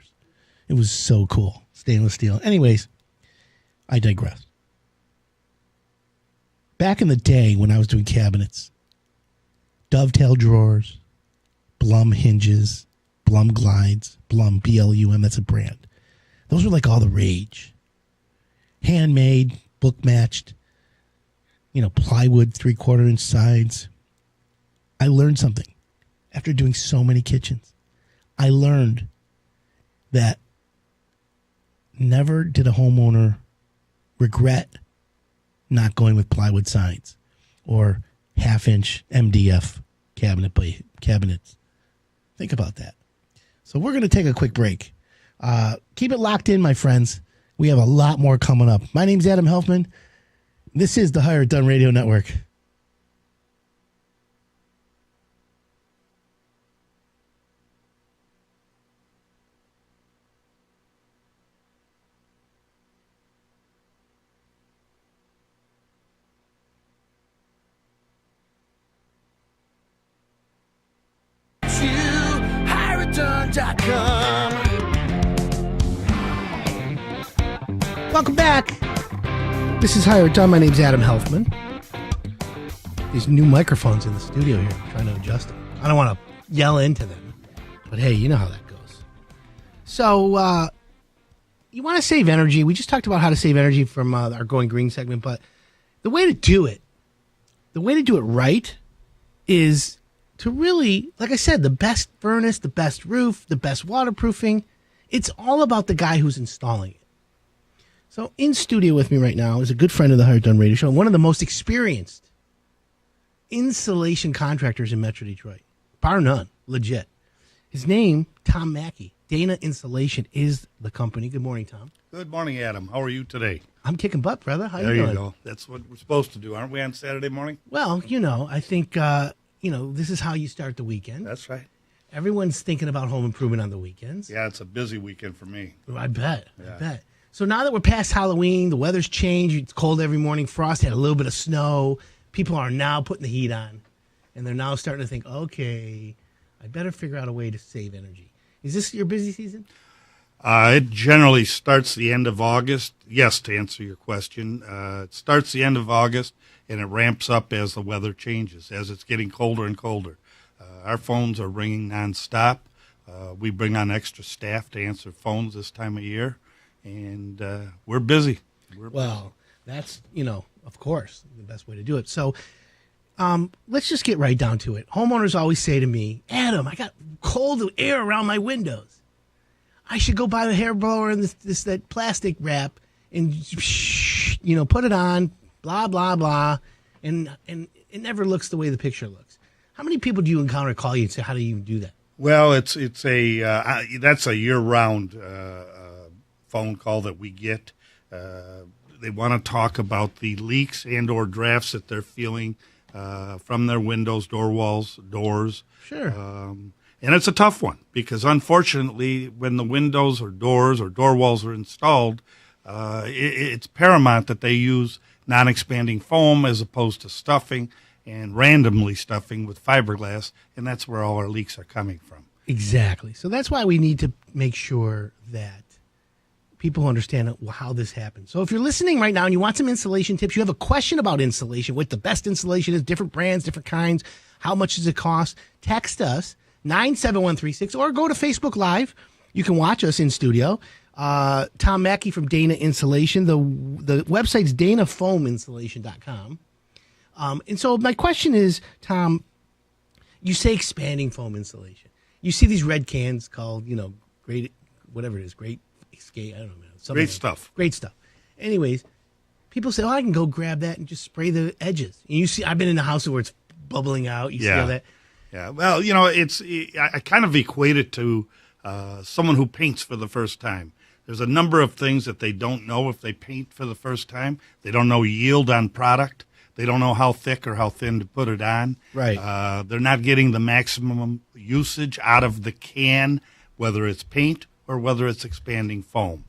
It was so cool. Stainless steel. Anyways, I digress. Back in the day when I was doing cabinets, dovetail drawers, Blum hinges, Blum glides, Blum, BLUM, that's a brand. Those were like all the rage. Handmade, book matched, plywood 3/4-inch sides. I learned something after doing so many kitchens. I learned that never did a homeowner regret not going with plywood sides or 1/2-inch MDF cabinets. Think about that. So we're going to take a quick break. Keep it locked in, my friends. We have a lot more coming up. My name's Adam Helfman. This is the Hire It Done Radio Network. Welcome back. This is Hire It Done. My name's Adam Helfman. These new microphones in the studio here. I'm trying to adjust them. I don't want to yell into them, but hey, you know how that goes. So, you want to save energy. We just talked about how to save energy from our Going Green segment, but the way to do it right is to really, like I said, the best furnace, the best roof, the best waterproofing. It's all about the guy who's installing it. So in studio with me right now is a good friend of the Hire It Done Radio Show, one of the most experienced insulation contractors in Metro Detroit, bar none, legit. His name, Tom Mackey. Dana Insulation is the company. Good morning, Tom. Good morning, Adam. How are you today? I'm kicking butt, brother. How you doing? There you go. That's what we're supposed to do, aren't we, on Saturday morning? Well, I think, this is how you start the weekend. That's right. Everyone's thinking about home improvement on the weekends. Yeah, it's a busy weekend for me. I bet. Yeah. I bet. So now that we're past Halloween, the weather's changed. It's cold every morning. Frost had a little bit of snow. People are now putting the heat on, and they're now starting to think, okay, I better figure out a way to save energy. Is this your busy season? It generally starts the end of August. Yes, to answer your question, it starts the end of August, and it ramps up as the weather changes, as it's getting colder and colder. Our phones are ringing nonstop. We bring on extra staff to answer phones this time of year, and we're busy. Well, that's, of course, the best way to do it. So let's just get right down to it. Homeowners always say to me, Adam, I got cold air around my windows. I should go buy the hair blower and that plastic wrap and, put it on, blah, blah, blah, and it never looks the way the picture looks. How many people do you encounter call you and say, how do you do that? Well, that's a year-round phone call that we get. They want to talk about the leaks and or drafts that they're feeling from their windows, door walls, doors. Sure. And it's a tough one because, unfortunately, when the windows or doors or door walls are installed, it's paramount that they use non-expanding foam as opposed to stuffing and randomly stuffing with fiberglass, and that's where all our leaks are coming from. Exactly. So that's why we need to make sure that people understand how this happens. So if you're listening right now and you want some insulation tips, you have a question about insulation, what the best insulation is, different brands, different kinds, how much does it cost, text us, 97136, or go to Facebook Live. You can watch us in studio. Tom Mackey from Dana Insulation. The website's danafoaminsulation.com. And so my question is, Tom, you say expanding foam insulation. You see these red cans called, great, whatever it is, great escape. I don't know. Great stuff. Great stuff. Anyways, people say, I can go grab that and just spray the edges. And you see, I've been in the house where it's bubbling out. You see all that. Yeah, well, I kind of equate it to someone who paints for the first time. There's a number of things that they don't know if they paint for the first time. They don't know yield on product. They don't know how thick or how thin to put it on. Right. They're not getting the maximum usage out of the can, whether it's paint or whether it's expanding foam.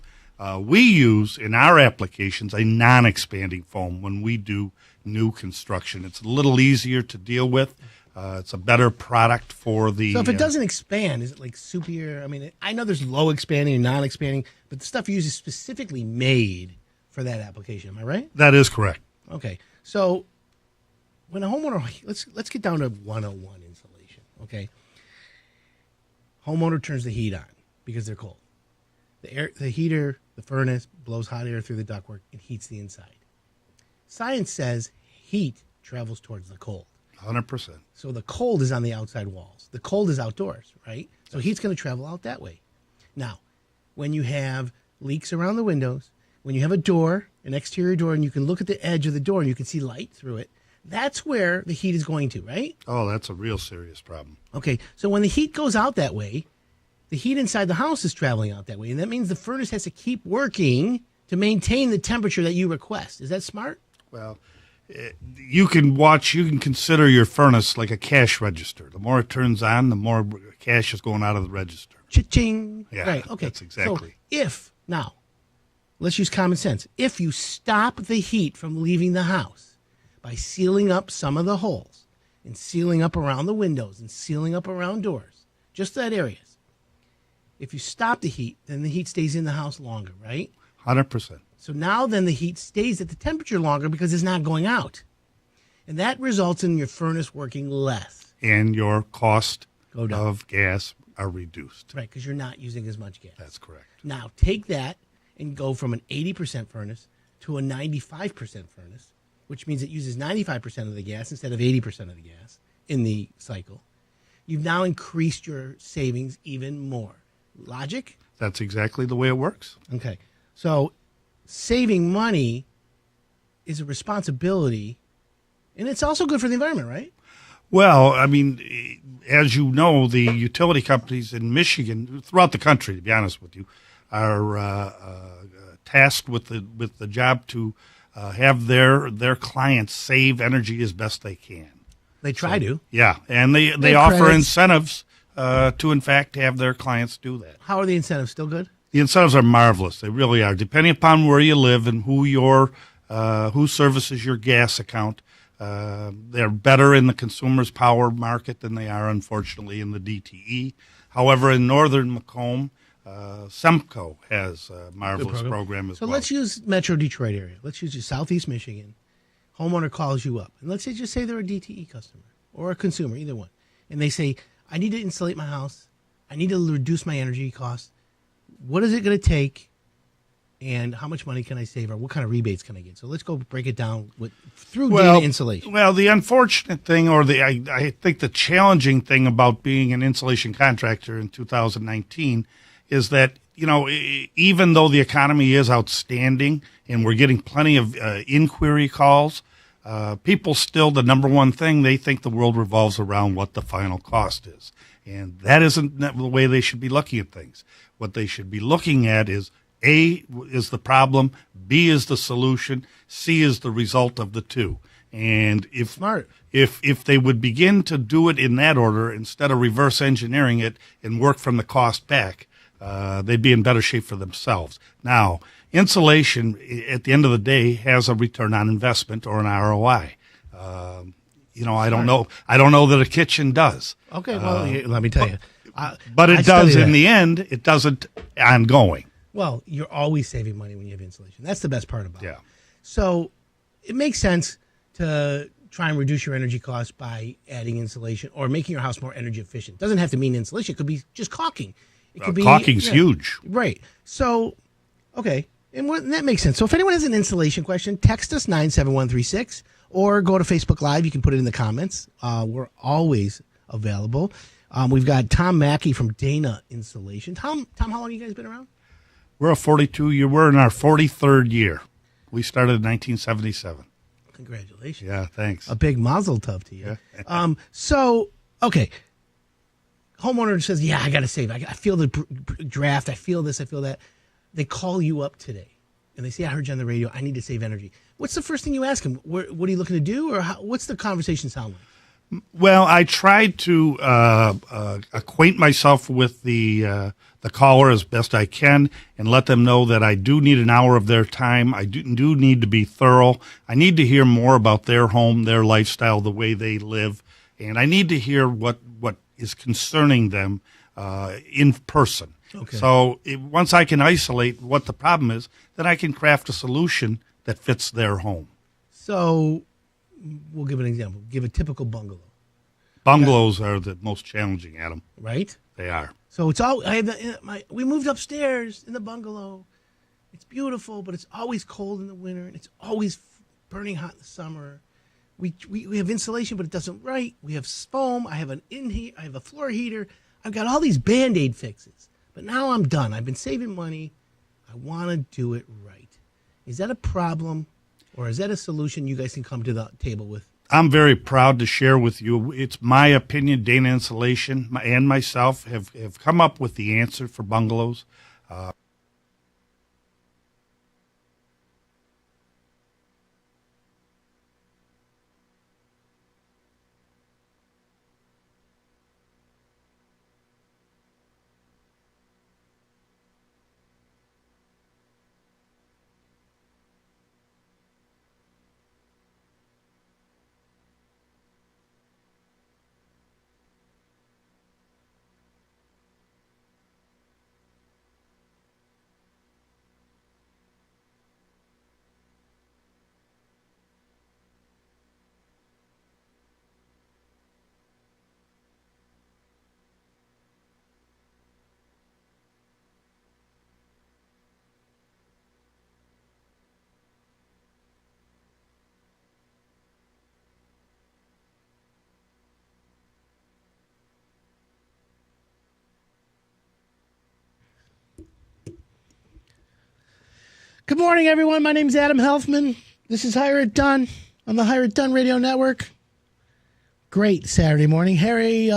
We use, in our applications, a non-expanding foam when we do new construction. It's a little easier to deal with. It's a better product for the... So if it doesn't expand, is it like superior? I mean, I know there's low expanding and non-expanding, but the stuff you use is specifically made for that application. Am I right? That is correct. Okay. So when a homeowner... Let's get down to 101 insulation, okay? Homeowner turns the heat on because they're cold. The heater, the furnace, blows hot air through the ductwork and heats the inside. Science says heat travels towards the cold. 100%. So the cold is on the outside walls. The cold is outdoors, right? So heat's going to travel out that way. Now, when you have leaks around the windows, when you have a door, an exterior door, and you can look at the edge of the door and you can see light through it, that's where the heat is going to, right? Oh, that's a real serious problem. Okay, so when the heat goes out that way, the heat inside the house is traveling out that way, and that means the furnace has to keep working to maintain the temperature that you request. Is that smart? Well, you can consider your furnace like a cash register. The more it turns on, the more cash is going out of the register. Cha-ching. Yeah, Right, okay. that's exactly. So let's use common sense. If you stop the heat from leaving the house by sealing up some of the holes and sealing up around the windows and sealing up around doors, just that areas, if you stop the heat, then the heat stays in the house longer, right? 100%. So now then the heat stays at the temperature longer because it's not going out. And that results in your furnace working less. And your cost Go down. of gas are reduced. Right, because you're not using as much gas. That's correct. Now take that and go from an 80% furnace to a 95% furnace, which means it uses 95% of the gas instead of 80% of the gas in the cycle. You've now increased your savings even more. Logic? That's exactly the way it works. Okay. So saving money is a responsibility, and it's also good for the environment, right? Well, I mean, as you know, the utility companies in Michigan, throughout the country, to be honest with you, are tasked with the job to have their clients save energy as best they can. They try to. Yeah, and they They offer credits. incentives to in fact have their clients do that. How are the incentives? Still good? The incentives are marvelous. They really are. Depending upon where you live and who services your gas account, they're better in the consumer's power market than they are, unfortunately, in the DTE. However, in northern Macomb, Semco has a marvelous program as so well. let's use Metro Detroit area. Let's use Southeast Michigan. Homeowner calls you up, and let's say just say they're a DTE customer or a consumer, either one, and they say, "I need to insulate my house. I need to reduce my energy costs. What is it going to take, and how much money can I save, or what kind of rebates can I get?" So let's go break it down through Dana Insulation. Well, the unfortunate thing, or I think the challenging thing about being an insulation contractor in 2019 is that, even though the economy is outstanding and we're getting plenty of inquiry calls, people still, the number one thing, they think the world revolves around what the final cost is. And that isn't the way they should be looking at things. What they should be looking at is A, is the problem, B is the solution, C is the result of the two. And if they would begin to do it in that order instead of reverse engineering it and work from the cost back, they'd be in better shape for themselves. Now, insulation, at the end of the day, has a return on investment or an ROI. I don't know that a kitchen does. Okay, well, let me tell you. But it does in the end. It doesn't ongoing. Well, you're always saving money when you have insulation. That's the best part about it. Yeah. So it makes sense to try and reduce your energy costs by adding insulation or making your house more energy efficient. Doesn't have to mean insulation. It could be just caulking. It could be caulking's huge. Right. So, okay. And that makes sense. So if anyone has an insulation question, text us 97136 or go to Facebook Live. You can put it in the comments. We're always available. We've got Tom Mackey from Dana Insulation. Tom, how long have you guys been around? We're a 42-year. We're in our 43rd year. We started in 1977. Congratulations. Yeah, thanks. A big mazel tov to you. Okay. Homeowner says, yeah, I got to save. I feel the draft. I feel this. I feel that. They call you up today, and they say, I heard you on the radio. I need to save energy. What's the first thing you ask them? What are you looking to do, or what's the conversation sound like? Well, I tried to acquaint myself with the caller as best I can and let them know that I do need an hour of their time. I do need to be thorough. I need to hear more about their home, their lifestyle, the way they live, and I need to hear what is concerning them in person. Okay. So once I can isolate what the problem is, then I can craft a solution that fits their home. So we'll give an example. Give a typical bungalow. Bungalows are the most challenging, Adam. Right? They are. So it's all we moved upstairs in the bungalow. It's beautiful, but it's always cold in the winter, and it's always burning hot in the summer. We have insulation, but it doesn't right. We have foam. I have I have a floor heater. I've got all these Band-Aid fixes. But now I'm done. I've been saving money. I want to do it right. Is that a problem, or is that a solution you guys can come to the table with? I'm very proud to share with you. It's my opinion. Dana Insulation and myself have come up with the answer for bungalows. Good morning, everyone. My name's Adam Helfman. This is Hire It Done on the Hire It Done Radio Network. Great Saturday morning. Harry,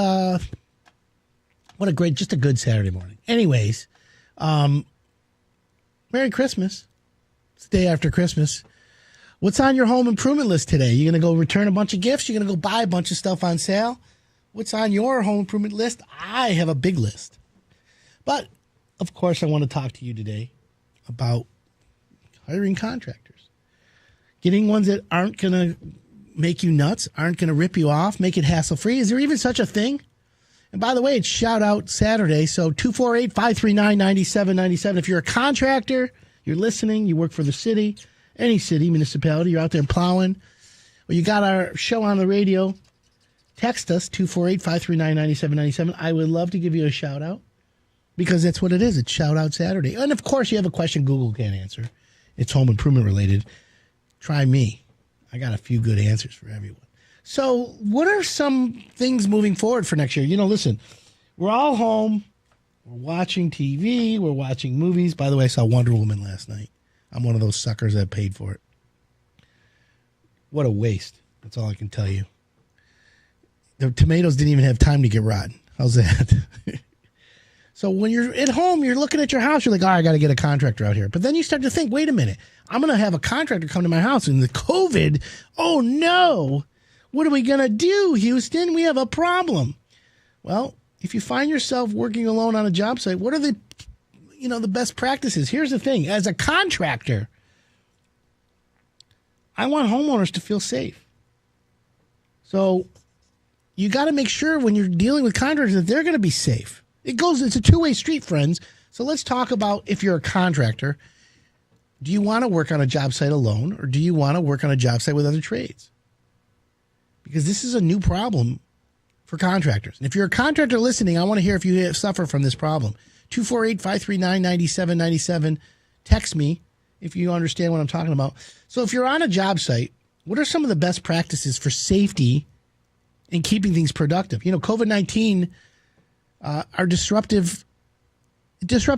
just a good Saturday morning. Anyways, Merry Christmas. It's the day after Christmas. What's on your home improvement list today? You going to go return a bunch of gifts? You going to go buy a bunch of stuff on sale? what's on your home improvement list? I have a big list. But, of course, I want to talk to you today about hiring contractors. Getting ones that aren't going to make you nuts, aren't going to rip you off, make it hassle-free. Is there even such a thing? And by the way, it's Shout Out Saturday, so 248-539-9797. If you're a contractor, you're listening, you work for the city, any city, municipality, you're out there plowing, or you got our show on the radio, text us, 248-539-9797. I would love to give you a shout-out because that's what it is. It's Shout Out Saturday. And, of course, you have a question Google can't answer. It's home improvement related. Try me. I got a few good answers for everyone. So what are some things moving forward for next year? Listen, we're all home. We're watching TV. We're watching movies. By the way, I saw Wonder Woman last night. I'm one of those suckers that paid for it. What a waste. That's all I can tell you. The tomatoes didn't even have time to get rotten. How's that? So when you're at home, you're looking at your house, you're like, I got to get a contractor out here. But then you start to think, wait a minute, I'm going to have a contractor come to my house and the COVID, oh no, what are we going to do, Houston? We have a problem. Well, if you find yourself working alone on a job site, what are the best practices? Here's the thing. As a contractor, I want homeowners to feel safe. So you got to make sure when you're dealing with contractors that they're going to be safe. It's a two-way street, friends. So let's talk about if you're a contractor, do you want to work on a job site alone or do you want to work on a job site with other trades? Because this is a new problem for contractors. And if you're a contractor listening, I want to hear if you suffer from this problem. 248-539-9797. Text me if you understand what I'm talking about. So if you're on a job site, what are some of the best practices for safety and keeping things productive? COVID-19 are disrupt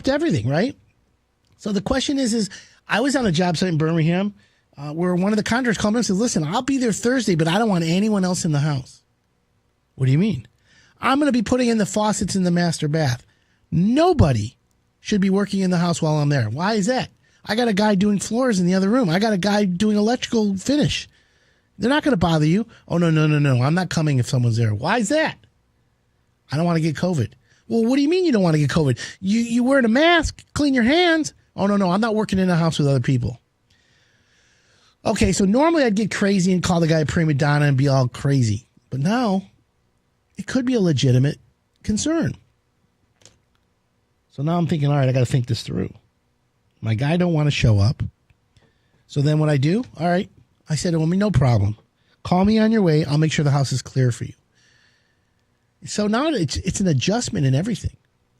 everything, right? So the question is I was on a job site in Birmingham where one of the contractors called me and said, listen, I'll be there Thursday, but I don't want anyone else in the house. What do you mean? I'm going to be putting in the faucets in the master bath. Nobody should be working in the house while I'm there. Why is that? I got a guy doing floors in the other room. I got a guy doing electrical finish. They're not going to bother you. Oh, no. I'm not coming if someone's there. Why is that? I don't want to get COVID. Well, what do you mean you don't want to get COVID? You wearing a mask, clean your hands. Oh, no, I'm not working in a house with other people. Okay, so normally I'd get crazy and call the guy a prima donna and be all crazy. But now it could be a legitimate concern. So now I'm thinking, all right, I got to think this through. My guy don't want to show up. So then what I do, all right, I said to him, no problem. Call me on your way. I'll make sure the house is clear for you. So now it's an adjustment in everything.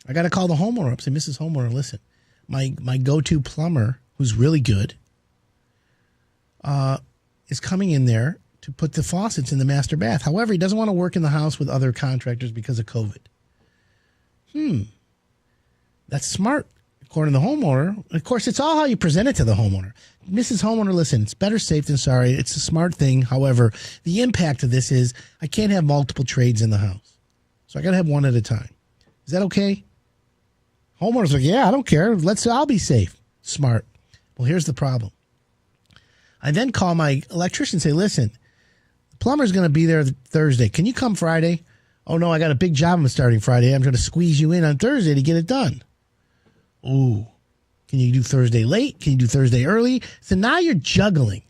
I got to call the homeowner up, say, Mrs. Homeowner, listen, my go-to plumber, who's really good, is coming in there to put the faucets in the master bath. However, he doesn't want to work in the house with other contractors because of COVID. That's smart, according to the homeowner. Of course, it's all how you present it to the homeowner. Mrs. Homeowner, listen, it's better safe than sorry. It's a smart thing. However, the impact of this is I can't have multiple trades in the house. So I got to have one at a time. Is that okay? Homeowner's like, yeah, I don't care. I'll be safe. Smart. Well, here's the problem. I then call my electrician and say, listen, the plumber's going to be there Thursday. Can you come Friday? Oh, no, I got a big job I'm starting Friday. I'm going to squeeze you in on Thursday to get it done. Ooh. Can you do Thursday late? Can you do Thursday early? So now you're juggling.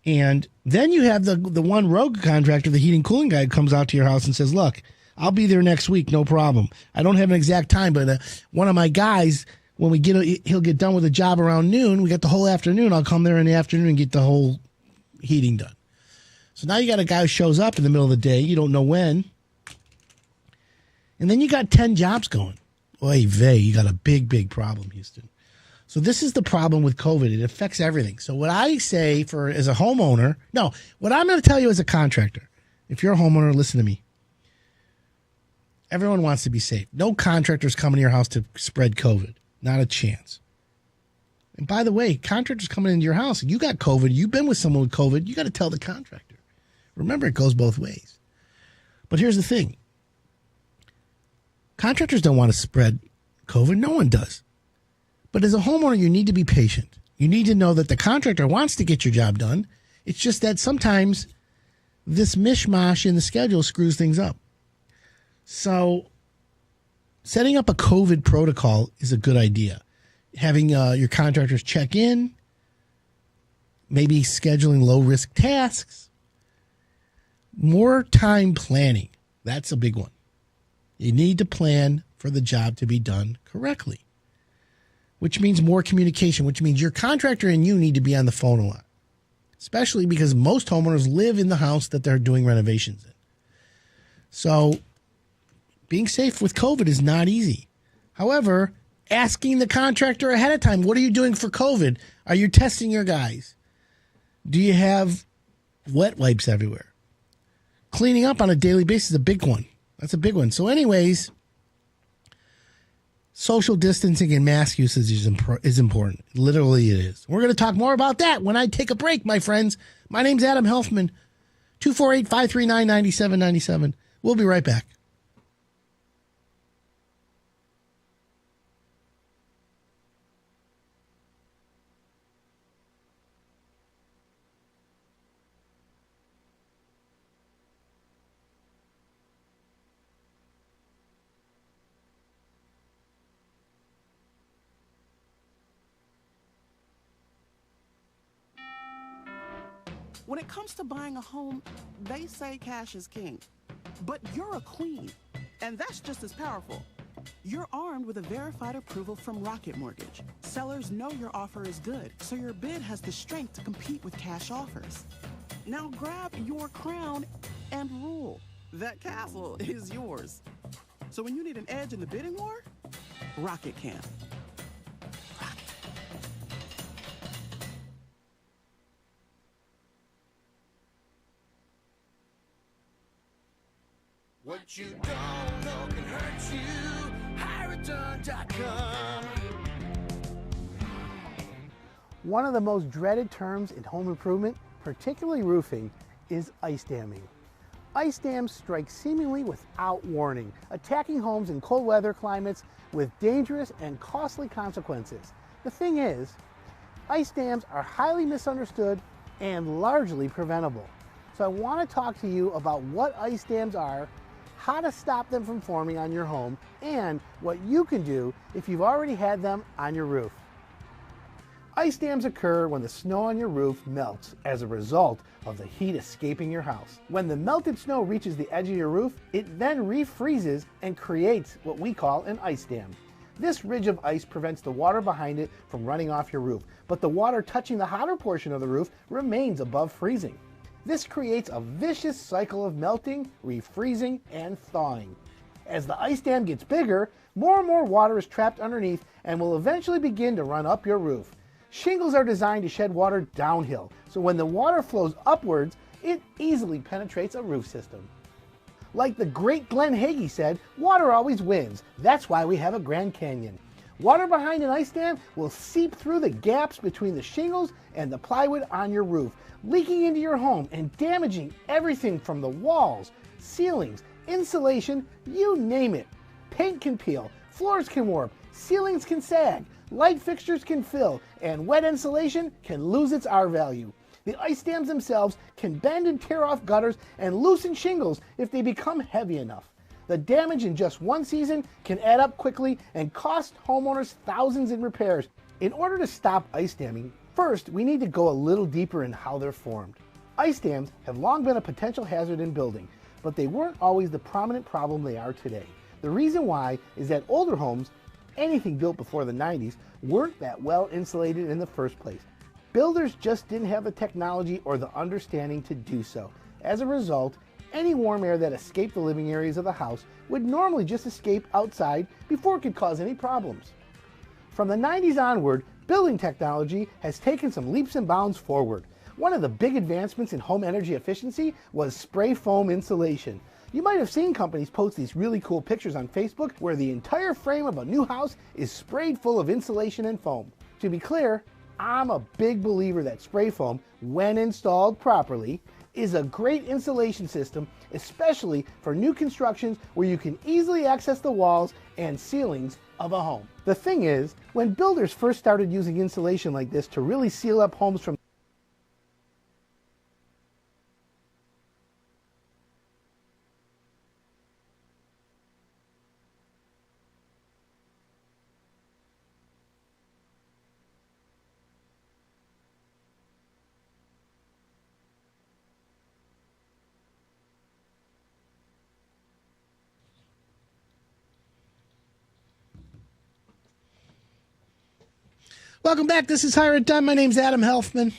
And then you have the one rogue contractor, the heating cooling guy, comes out to your house and says, look, I'll be there next week, no problem. I don't have an exact time, but one of my guys, when he'll get done with the job around noon. We got the whole afternoon. I'll come there in the afternoon and get the whole heating done. So now you got a guy who shows up in the middle of the day. You don't know when. And then you got 10 jobs going. Oy vey, you got a big, big problem, Houston. So this is the problem with COVID. It affects everything. So what I say as a homeowner, what I'm going to tell you as a contractor, if you're a homeowner, listen to me. Everyone wants to be safe. No contractors coming to your house to spread COVID. Not a chance. And by the way, contractors coming into your house, you got COVID, you've been with someone with COVID, you got to tell the contractor. Remember, it goes both ways. But here's the thing. Contractors don't want to spread COVID. No one does. But as a homeowner, you need to be patient. You need to know that the contractor wants to get your job done. It's just that sometimes this mishmash in the schedule screws things up. So setting up a COVID protocol is a good idea. Having your contractors check in, maybe scheduling low-risk tasks, more time planning. That's a big one. You need to plan for the job to be done correctly, which means more communication, which means your contractor and you need to be on the phone a lot, especially because most homeowners live in the house that they're doing renovations in. So being safe with COVID is not easy. However, asking the contractor ahead of time, what are you doing for COVID? Are you testing your guys? Do you have wet wipes everywhere? Cleaning up on a daily basis is a big one. That's a big one. So anyways, social distancing and mask usage is important. Literally it is. We're going to talk more about that when I take a break, my friends. My name's Adam Helfman, 248-539-9797. We'll be right back. When it comes to buying a home, they say cash is king. But you're a queen, and that's just as powerful. You're armed with a verified approval from Rocket Mortgage. Sellers know your offer is good, so your bid has the strength to compete with cash offers. Now grab your crown and rule. That castle is yours. So when you need an edge in the bidding war, Rocket can. What you don't know can hurt you. HighReturn.com. One of the most dreaded terms in home improvement, particularly roofing, is ice damming. Ice dams strike seemingly without warning, attacking homes in cold weather climates with dangerous and costly consequences. The thing is, ice dams are highly misunderstood and largely preventable. So I want to talk to you about what ice dams are, how to stop them from forming on your home, and what you can do if you've already had them on your roof. Ice dams occur when the snow on your roof melts as a result of the heat escaping your house. When the melted snow reaches the edge of your roof, it then refreezes and creates what we call an ice dam. This ridge of ice prevents the water behind it from running off your roof, but the water touching the hotter portion of the roof remains above freezing. This creates a vicious cycle of melting, refreezing, and thawing. As the ice dam gets bigger, more and more water is trapped underneath and will eventually begin to run up your roof. Shingles are designed to shed water downhill, so when the water flows upwards, it easily penetrates a roof system. Like the great Glenn Hagee said, water always wins. That's why we have a Grand Canyon. Water behind an ice dam will seep through the gaps between the shingles and the plywood on your roof, leaking into your home and damaging everything from the walls, ceilings, insulation, you name it. Paint can peel, floors can warp, ceilings can sag, light fixtures can fill, and wet insulation can lose its R value. The ice dams themselves can bend and tear off gutters and loosen shingles if they become heavy enough. The damage in just one season can add up quickly and cost homeowners thousands in repairs. In order to stop ice damming, first we need to go a little deeper in how they're formed. Ice dams have long been a potential hazard in building, but they weren't always the prominent problem they are today. The reason why is that older homes, anything built before the 90s, weren't that well insulated in the first place. Builders just didn't have the technology or the understanding to do so. As a result, any warm air that escaped the living areas of the house would normally just escape outside before it could cause any problems. From the 90s onward, building technology has taken some leaps and bounds forward. One of the big advancements in home energy efficiency was spray foam insulation. You might have seen companies post these really cool pictures on Facebook where the entire frame of a new house is sprayed full of insulation and foam. To be clear, I'm a big believer that spray foam, when installed properly, is a great insulation system, especially for new constructions where you can easily access the walls and ceilings of a home. The thing is, when builders first started using insulation like this to really seal up homes from Welcome back. This is Hire It Done. My name's Adam Helfman.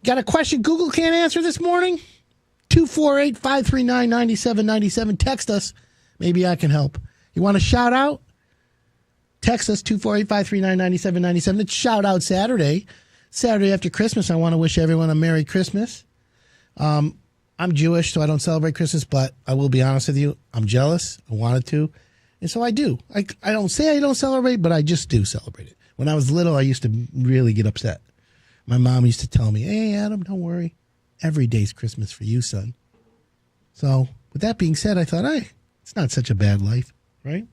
Got a question Google can't answer this morning? 248-539-9797. Text us. Maybe I can help. You want a shout out? Text us 248-539-9797. It's Shout Out Saturday. Saturday after Christmas. I want to wish everyone a Merry Christmas. I'm Jewish, so I don't celebrate Christmas, but I will be honest with you. I'm jealous. I wanted to. And so I do. I don't say I don't celebrate, but I just do celebrate it. When I was little, I used to really get upset. My mom used to tell me, hey, Adam, don't worry. Every day's Christmas for you, son. So with that being said, I thought, hey, it's not such a bad life, right?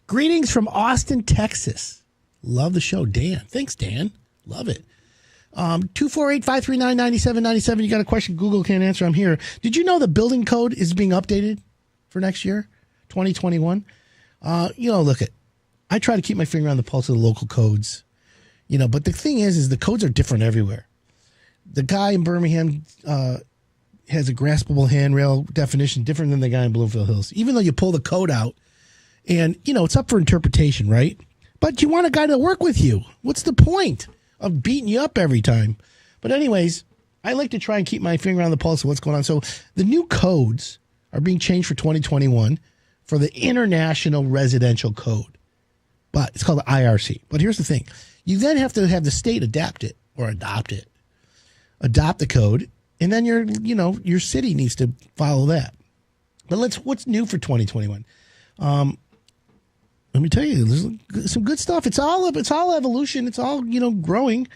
Greetings from Austin, Texas. Love the show, Dan. Thanks, Dan. Love it. 248-539-9797. You got a question Google can't answer. I'm here. Did you know the building code is being updated for next year, 2021? Look, I try to keep my finger on the pulse of the local codes, but the thing is the codes are different everywhere. The guy in Birmingham has a graspable handrail definition different than the guy in Bloomfield Hills, even though you pull the code out and, it's up for interpretation, right? But you want a guy to work with you. What's the point of beating you up every time? But anyways, I like to try and keep my finger on the pulse of what's going on. So the new codes are being changed for 2021 for the International Residential Code. But it's called the IRC. But here's the thing. You then have to have the state adapt it or adopt it. Adopt the code, and then your city needs to follow that. But what's new for 2021? Let me tell you, there's some good stuff. It's all evolution. It's all, growing.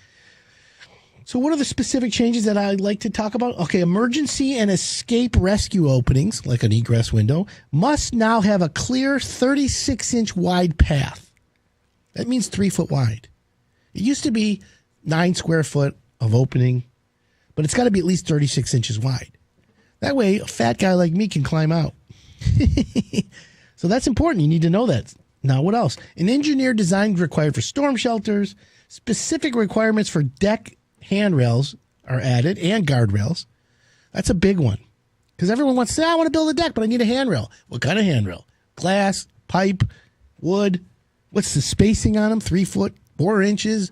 So what are the specific changes that I'd like to talk about? Okay, emergency and escape rescue openings, like an egress window, must now have a clear 36-inch wide path. That means 3 foot wide. It used to be 9 square foot of opening, but it's got to be at least 36 inches wide. That way, a fat guy like me can climb out. So that's important. You need to know that. Now, what else? An engineer design required for storm shelters. Specific requirements for deck handrails are added and guardrails. That's a big one. Because everyone wants to say, I want to build a deck, but I need a handrail. What kind of handrail? Glass, pipe, wood. What's the spacing on them? 3 foot, 4 inches,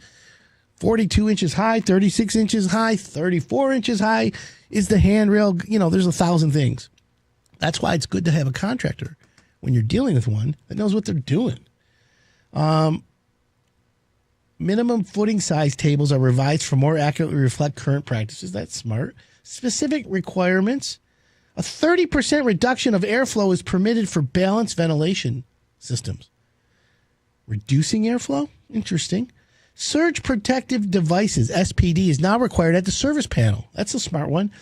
42 inches high, 36 inches high, 34 inches high. Is the handrail, there's 1,000 things. That's why it's good to have a contractor when you're dealing with one that knows what they're doing. Minimum footing size tables are revised to more accurately reflect current practices. That's smart. Specific requirements. A 30% reduction of airflow is permitted for balanced ventilation systems. Reducing airflow? Interesting. Surge protective devices, SPD, is now required at the service panel. That's a smart one.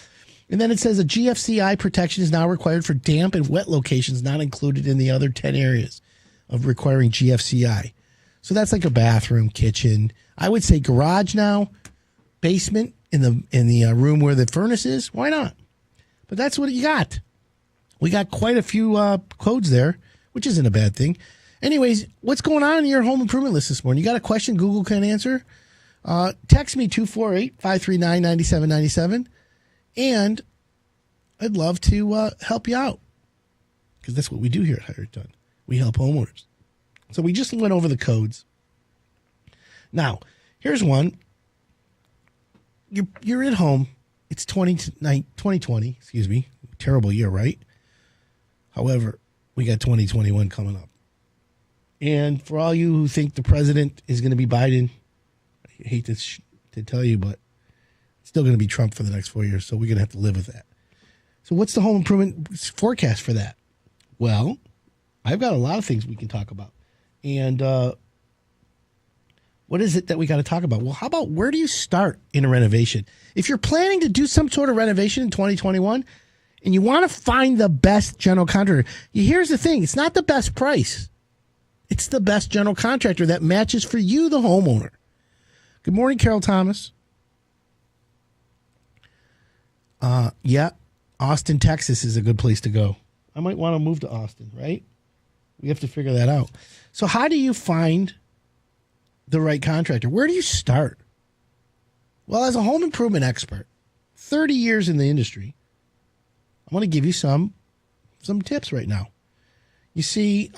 And then it says a GFCI protection is now required for damp and wet locations not included in the other 10 areas of requiring GFCI. So that's like a bathroom, kitchen. I would say garage now, basement in the room where the furnace is. Why not? But that's what you got. We got quite a few codes there, which isn't a bad thing. Anyways, what's going on in your home improvement list this morning? You got a question Google can answer? Text me 248-539-9797, and I'd love to help you out because that's what we do here at Hire It Done. We help homeowners. So we just went over the codes. Now, here's one. You're at home. It's 2020, excuse me. Terrible year, right? However, we got 2021 coming up. And for all you who think the president is going to be Biden, I hate to tell you, but it's still going to be Trump for the next 4 years, so we're going to have to live with that. So what's the home improvement forecast for that? Well, I've got a lot of things we can talk about. And what is it that we got to talk about? Well, how about where do you start in a renovation? If you're planning to do some sort of renovation in 2021 and you want to find the best general contractor, here's the thing. It's not the best price. It's the best general contractor that matches for you, the homeowner. Good morning, Carol Thomas. Yeah, Austin, Texas is a good place to go. I might want to move to Austin, right? We have to figure that out. So how do you find the right contractor? Where do you start? Well, as a home improvement expert, 30 years in the industry, I want to give you some tips right now. You see,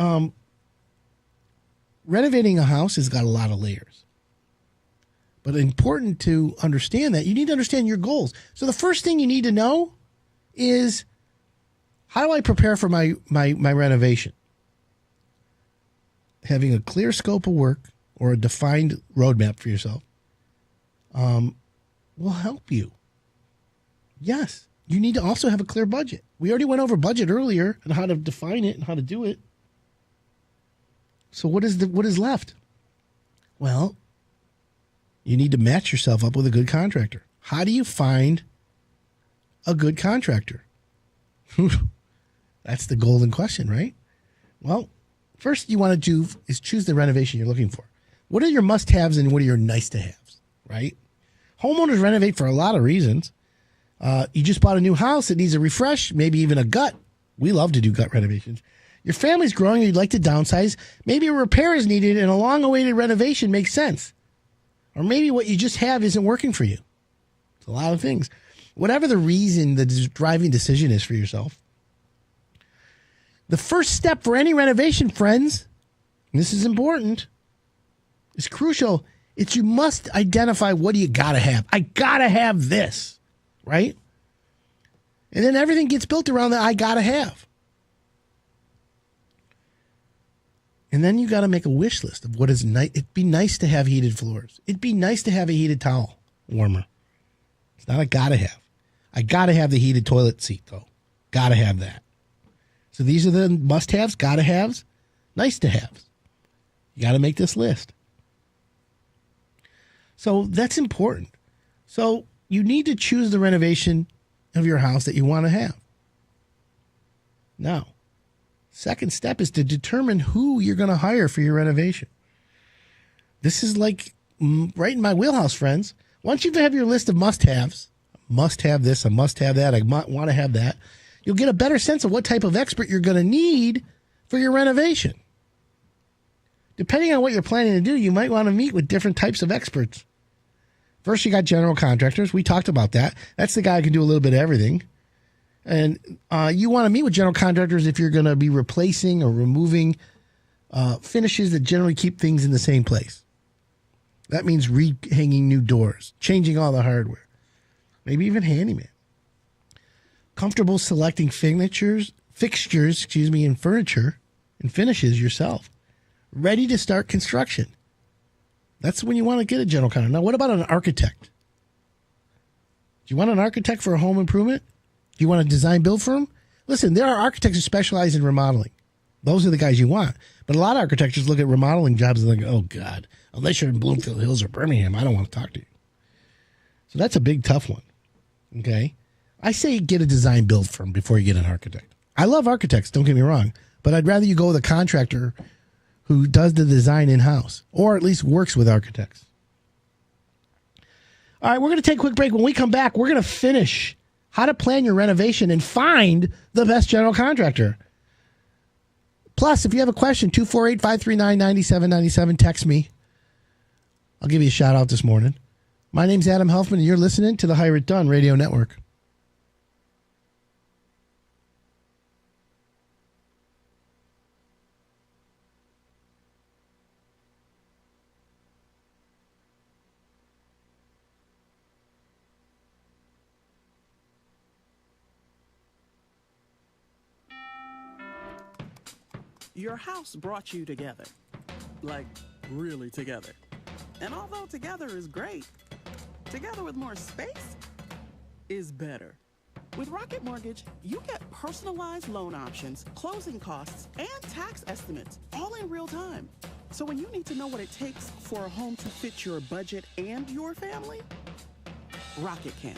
renovating a house has got a lot of layers. But important to understand that, you need to understand your goals. So the first thing you need to know is, how do I prepare for my renovation? Having a clear scope of work or a defined roadmap for yourself will help you. Yes, you need to also have a clear budget. We already went over budget earlier and how to define it and how to do it. So what is left? Well, you need to match yourself up with a good contractor. How do you find a good contractor? That's the golden question, right? Well, first you want to do is choose the renovation you're looking for. What are your must-haves and what are your nice-to-haves, right? Homeowners renovate for a lot of reasons. You just bought a new house. It needs a refresh, maybe even a gut. We love to do gut renovations. Your family's growing. You'd like to downsize. Maybe a repair is needed and a long-awaited renovation makes sense. Or maybe what you just have isn't working for you. It's a lot of things. Whatever the reason, the driving decision is for yourself, the first step for any renovation, friends, and this is important, is crucial. It's you must identify, what do you got to have? I got to have this, right? And then everything gets built around that I got to have. And then you got to make a wish list of what is nice. It'd be nice to have heated floors. It'd be nice to have a heated towel warmer. It's not a got to have. I got to have the heated toilet seat, though. Got to have that. So these are the must-haves, got to haves, nice to haves. You got to make this list. So that's important. So you need to choose the renovation of your house that you want to have. Now, second step is to determine who you're going to hire for your renovation. This is like right in my wheelhouse, friends. Once you have your list of must-haves, must have this, I must have that, I want to have that, you'll get a better sense of what type of expert you're going to need for your renovation. Depending on what you're planning to do, you might want to meet with different types of experts. First, you got general contractors. We talked about that. That's the guy who can do a little bit of everything. And you want to meet with general contractors if you're going to be replacing or removing finishes that generally keep things in the same place. That means rehanging new doors, changing all the hardware, maybe even handyman. Comfortable selecting fixtures, and furniture and finishes yourself. Ready to start construction. That's when you want to get a general contractor. Now, what about an architect? Do you want an architect for a home improvement? Do you want a design build firm? Listen, there are architects who specialize in remodeling. Those are the guys you want. But a lot of architects look at remodeling jobs and think, oh, God, unless you're in Bloomfield Hills or Birmingham, I don't want to talk to you. So that's a big, tough one. Okay? I say get a design build firm before you get an architect. I love architects, don't get me wrong, but I'd rather you go with a contractor who does the design in-house or at least works with architects. All right, we're going to take a quick break. When we come back, we're going to finish how to plan your renovation and find the best general contractor. Plus, if you have a question, 248-539-9797, text me. I'll give you a shout out this morning. My name's Adam Helfman, and you're listening to the Hire It Done Radio Network. Your house brought you together. Like, really together. And although together is great, together with more space is better. With Rocket Mortgage, you get personalized loan options, closing costs, and tax estimates all in real time. So when you need to know what it takes for a home to fit your budget and your family, Rocket can.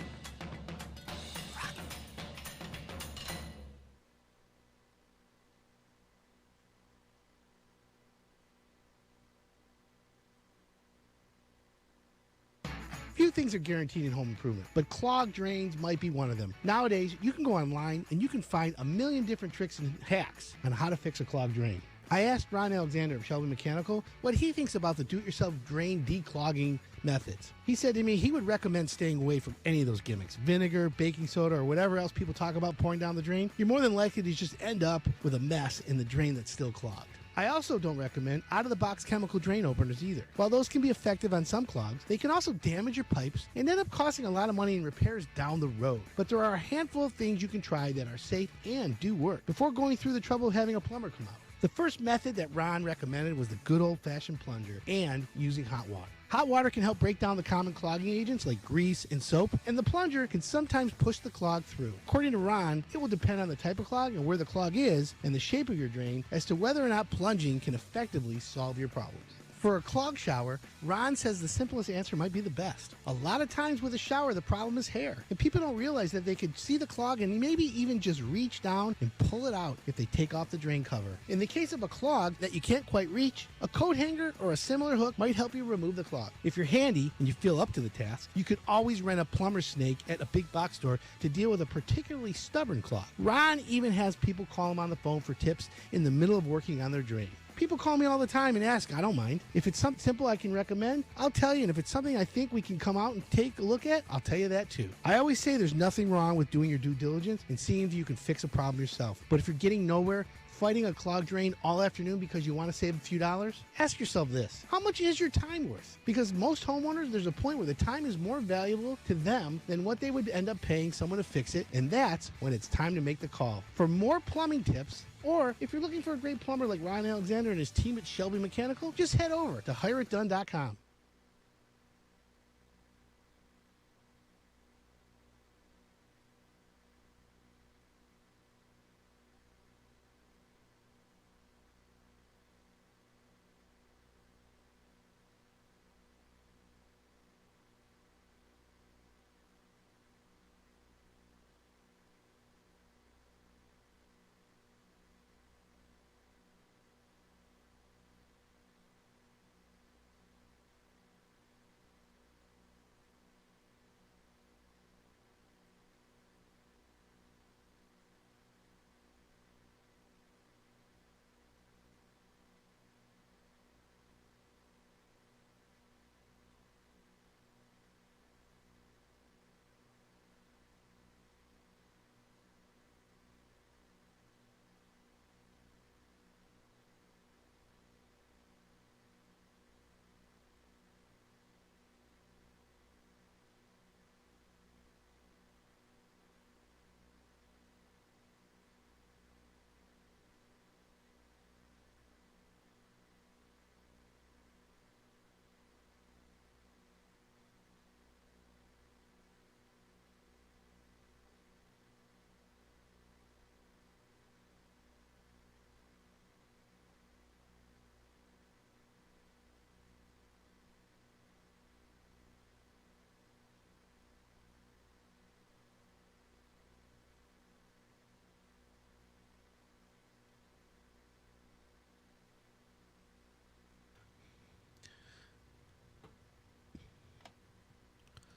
Few things are guaranteed in home improvement, but clogged drains might be one of them. Nowadays, you can go online and you can find a million different tricks and hacks on how to fix a clogged drain. I asked Ron Alexander of Shelby Mechanical what he thinks about the do-it-yourself drain declogging methods. He said to me he would recommend staying away from any of those gimmicks. Vinegar, baking soda, or whatever else people talk about pouring down the drain. You're more than likely to just end up with a mess in the drain that's still clogged. I also don't recommend out-of-the-box chemical drain openers either. While those can be effective on some clogs, they can also damage your pipes and end up costing a lot of money in repairs down the road. But there are a handful of things you can try that are safe and do work before going through the trouble of having a plumber come out. The first method that Ron recommended was the good old-fashioned plunger and using hot water. Hot water can help break down the common clogging agents like grease and soap, and the plunger can sometimes push the clog through. According to Ron, it will depend on the type of clog and where the clog is and the shape of your drain as to whether or not plunging can effectively solve your problems. For a clog shower, Ron says the simplest answer might be the best. A lot of times with a shower, the problem is hair, and people don't realize that they could see the clog and maybe even just reach down and pull it out if they take off the drain cover. In the case of a clog that you can't quite reach, a coat hanger or a similar hook might help you remove the clog. If you're handy and you feel up to the task, you could always rent a plumber's snake at a big box store to deal with a particularly stubborn clog. Ron even has people call him on the phone for tips in the middle of working on their drain. People call me all the time and ask. I don't mind. If it's something simple I can recommend, I'll tell you. And if it's something I think we can come out and take a look at, I'll tell you that too. I always say there's nothing wrong with doing your due diligence and seeing if you can fix a problem yourself. But if you're getting nowhere, fighting a clog drain all afternoon because you want to save a few dollars, ask yourself this: how much is your time worth? Because most homeowners, there's a point where the time is more valuable to them than what they would end up paying someone to fix it, and that's when it's time to make the call. For more plumbing tips, or if you're looking for a great plumber like Ron Alexander and his team at Shelby Mechanical, just head over to hireitdone.com.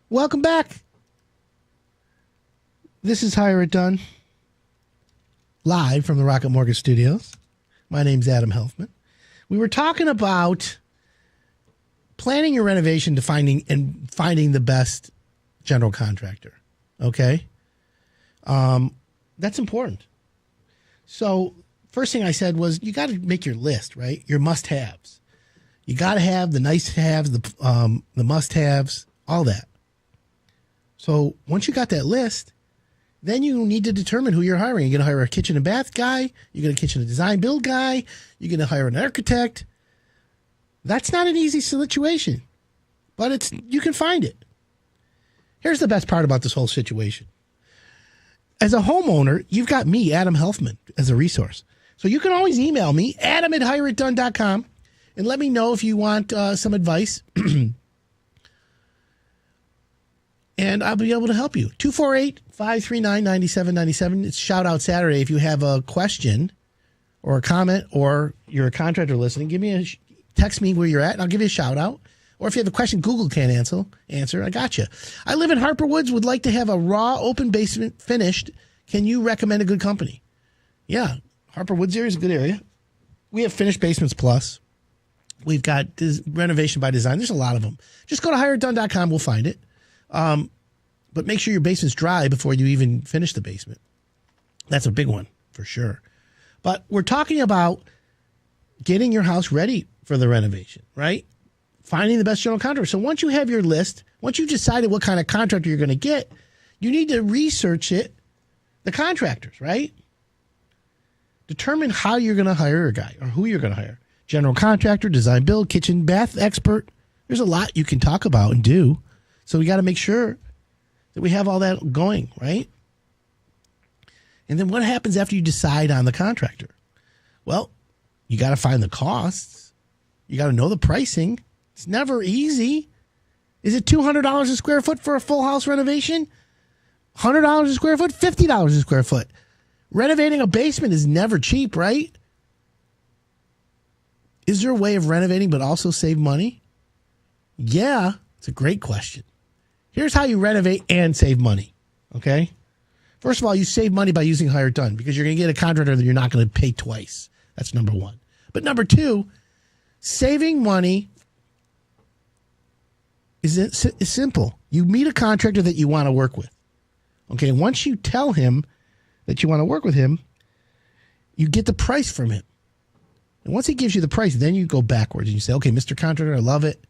Welcome back. This is Hire It Done, live from the Rocket Mortgage Studios. My name's Adam Helfman. We were talking about planning your renovation to finding the best general contractor. Okay, that's important. So first thing I said was you got to make your list, right? Your must-haves. You got to have the nice-haves, the must-haves, all that. So once you got that list, then you need to determine who you're hiring. You're going to hire a kitchen and bath guy. You're going to kitchen and design build guy. You're going to hire an architect. That's not an easy situation, but you can find it. Here's the best part about this whole situation. As a homeowner, you've got me, Adam Helfman, as a resource. So you can always email me, adam@hireitdone.com, and let me know if you want some advice. And I'll be able to help you. 248-539-9797. It's Shout Out Saturday. If you have a question or a comment or you're a contractor listening, text me where you're at and I'll give you a shout out. Or if you have a question Google can't answer, I got you. I live in Harper Woods, would like to have a raw open basement finished. Can you recommend a good company? Yeah, Harper Woods area is a good area. We have Finished Basements Plus. We've got Renovation by Design. There's a lot of them. Just go to hireitdone.com. We'll find it. But make sure your basement's dry before you even finish the basement. That's a big one for sure. But we're talking about getting your house ready for the renovation, right? Finding the best general contractor. So once you have your list, once you've decided what kind of contractor you're going to get, you need to research the contractors, right? Determine how you're going to hire a guy or who you're going to hire. General contractor, design build, kitchen, bath expert. There's a lot you can talk about and do. So we got to make sure that we have all that going, right? And then what happens after you decide on the contractor? Well, you got to find the costs. You got to know the pricing. It's never easy. Is it $200 a square foot for a full house renovation? $100 a square foot? $50 a square foot? Renovating a basement is never cheap, right? Is there a way of renovating but also save money? Yeah, it's a great question. Here's how you renovate and save money, okay? First of all, you save money by using hired done because you're going to get a contractor that you're not going to pay twice. That's number one. But number two, saving money is simple. You meet a contractor that you want to work with. Okay, once you tell him that you want to work with him, you get the price from him. And once he gives you the price, then you go backwards and you say, okay, Mr. Contractor, I love it.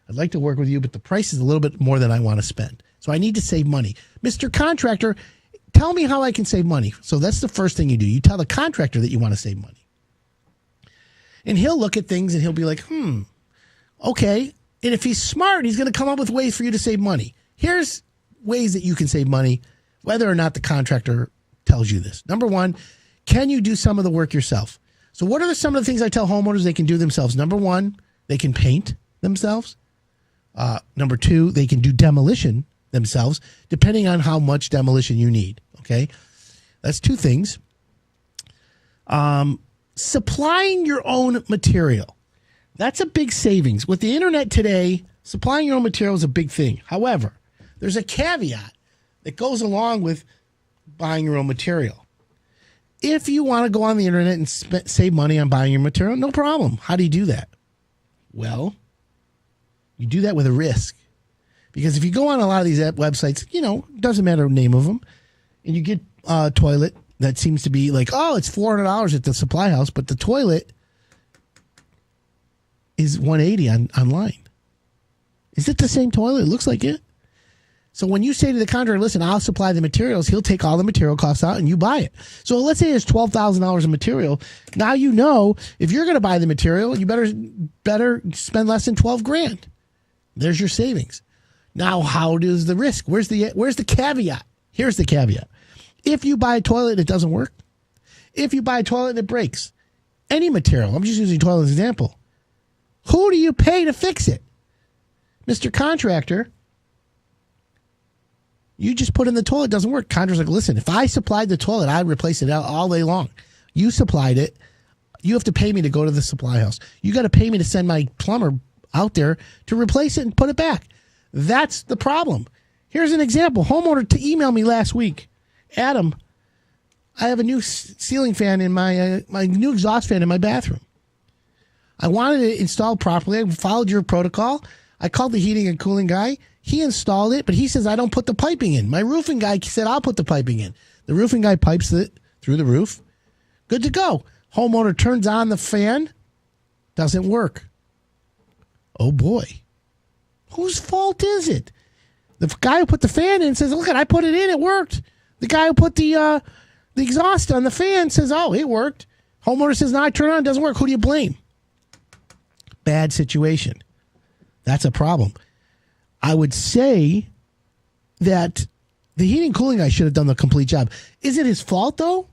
I'd like to work with you, but the price is a little bit more than I want to spend. So I need to save money. Mr. Contractor, tell me how I can save money. So that's the first thing you do. You tell the contractor that you want to save money. And he'll look at things and he'll be like, okay. And if he's smart, he's going to come up with ways for you to save money. Here's ways that you can save money, whether or not the contractor tells you this. Number one, can you do some of the work yourself? So what are some of the things I tell homeowners they can do themselves? Number one, they can paint themselves. Number two, they can do demolition themselves, depending on how much demolition you need. Okay, that's two things. Supplying your own material. That's a big savings. With the internet today, supplying your own material is a big thing. However, there's a caveat that goes along with buying your own material. If you want to go on the internet and save money on buying your material, no problem. How do you do that? Well, you do that with a risk. Because if you go on a lot of these websites, doesn't matter the name of them, and you get a toilet that seems to be like, oh, it's $400 at the supply house, but the toilet is $180 online. Is it the same toilet? It looks like it. So when you say to the contractor, listen, I'll supply the materials, he'll take all the material costs out and you buy it. So let's say there's $12,000 of material. Now you know if you're going to buy the material, you better spend less than $12,000. There's your savings. Now, how does the risk? Where's the caveat? Here's the caveat. If you buy a toilet and it doesn't work, if you buy a toilet and it breaks, any material, I'm just using toilet as an example, who do you pay to fix it? Mr. Contractor, you just put in the toilet, it doesn't work. Contractor's like, listen, if I supplied the toilet, I'd replace it all day long. You supplied it. You have to pay me to go to the supply house. You got to pay me to send my plumber out there to replace it and put it back. That's the problem. Here's an example. Homeowner to email me last week. Adam, I have a new ceiling fan in my new exhaust fan in my bathroom. I wanted it installed properly. I followed your protocol. I called the heating and cooling guy. He installed it, but he says I don't put the piping in. My roofing guy said I'll put the piping in. The roofing guy pipes it through the roof. Good to go. Homeowner turns on the fan. Doesn't work. Oh boy. Whose fault is it? The guy who put the fan in says, look, I put it in, it worked. The guy who put the exhaust on the fan says, oh, it worked. Homeowner says, no, I turn it on, it doesn't work. Who do you blame? Bad situation. That's a problem. I would say that the heating and cooling guy should have done the complete job. Is it his fault, though?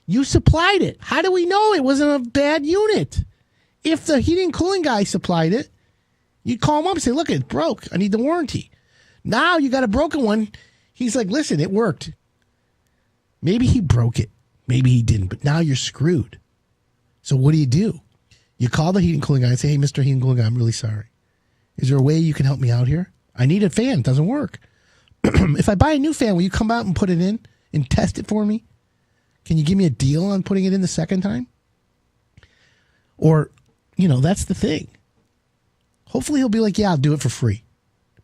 You supplied it. How do we know it wasn't a bad unit? If the heating and cooling guy supplied it, you call him up and say, look, it broke. I need the warranty. Now you got a broken one. He's like, listen, it worked. Maybe he broke it. Maybe he didn't. But now you're screwed. So what do? You call the heating and cooling guy and say, hey, Mr. Heating and Cooling Guy, I'm really sorry. Is there a way you can help me out here? I need a fan. It doesn't work. If I buy a new fan, will you come out and put it in and test it for me? Can you give me a deal on putting it in the second time? Or, that's the thing. Hopefully he'll be like, yeah, I'll do it for free.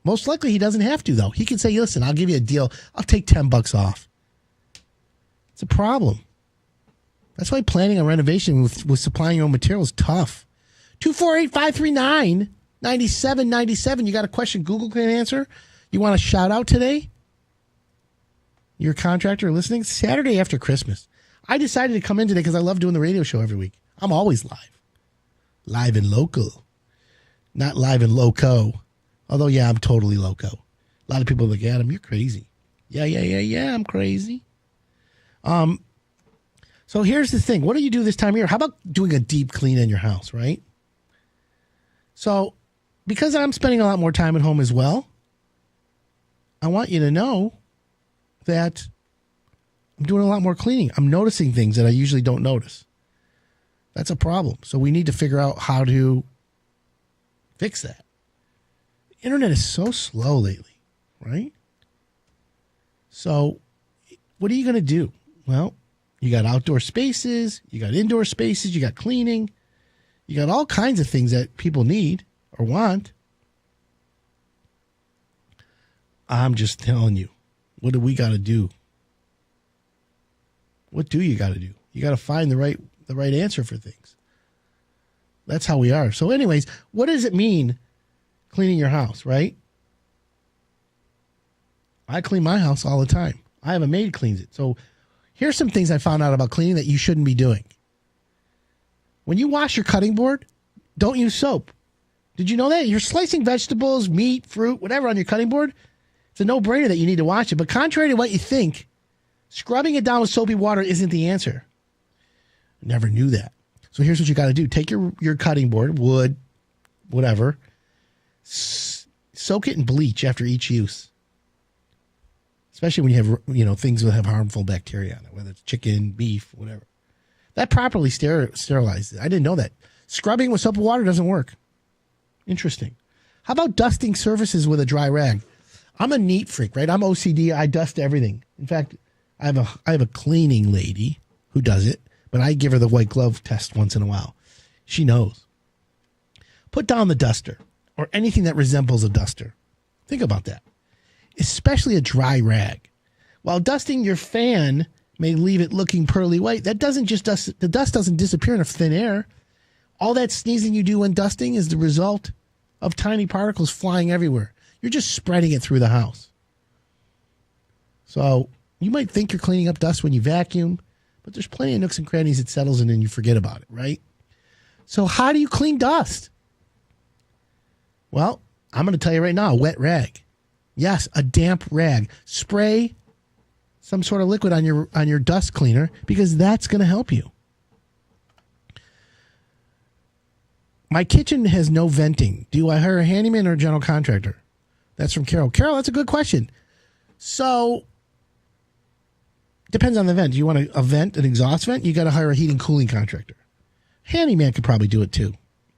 Most likely he doesn't have to, though. He can say, listen, I'll give you a deal. I'll take $10 off. It's a problem. That's why planning a renovation with supplying your own material is tough. 248-539-9797. You got a question Google can answer? You want a shout out today? You're a contractor listening? Saturday after Christmas. I decided to come in today because I love doing the radio show every week. I'm always live. Live and local. Not live and loco. Although, yeah, I'm totally loco. A lot of people look at him. You're crazy. Yeah, I'm crazy. So here's the thing. What do you do this time of year? How about doing a deep clean in your house, right? So because I'm spending a lot more time at home as well, I want you to know that I'm doing a lot more cleaning. I'm noticing things that I usually don't notice. That's a problem. So we need to figure out how to fix that. The internet is so slow lately, right? So what are you going to do? Well, you got outdoor spaces, you got indoor spaces, you got cleaning, you got all kinds of things that people need or want. I'm just telling you, what do we got to do? What do you got to do? You got to find the right answer for things. That's how we are. So anyways, what does it mean cleaning your house, right? I clean my house all the time. I have a maid cleans it. So here's some things I found out about cleaning that you shouldn't be doing. When you wash your cutting board, don't use soap. Did you know that? You're slicing vegetables, meat, fruit, whatever on your cutting board. It's a no-brainer that you need to wash it. But contrary to what you think, scrubbing it down with soapy water isn't the answer. Never knew that. So here's what you got to do. Take your cutting board, wood, whatever, soak it in bleach after each use. Especially when you have, things that have harmful bacteria on it, whether it's chicken, beef, whatever. That properly sterilizes it. I didn't know that. Scrubbing with soap and water doesn't work. Interesting. How about dusting surfaces with a dry rag? I'm a neat freak, right? I'm OCD. I dust everything. In fact, I have a cleaning lady who does it, but I give her the white glove test once in a while. She knows. Put down the duster or anything that resembles a duster. Think about that. Especially a dry rag. While dusting your fan may leave it looking pearly white, that doesn't just dust. The dust doesn't disappear in thin air. All that sneezing you do when dusting is the result of tiny particles flying everywhere. You're just spreading it through the house. So you might think you're cleaning up dust when you vacuum, but there's plenty of nooks and crannies it settles in and you forget about it, right? So how do you clean dust? Well, I'm going to tell you right now, a wet rag. Yes, a damp rag. Spray some sort of liquid on your dust cleaner because that's going to help you. My kitchen has no venting. Do I hire a handyman or a general contractor? That's from Carol. Carol, that's a good question. So, depends on the vent. Do you want a vent, an exhaust vent? You got to hire a heating cooling contractor. Handyman could probably do it too.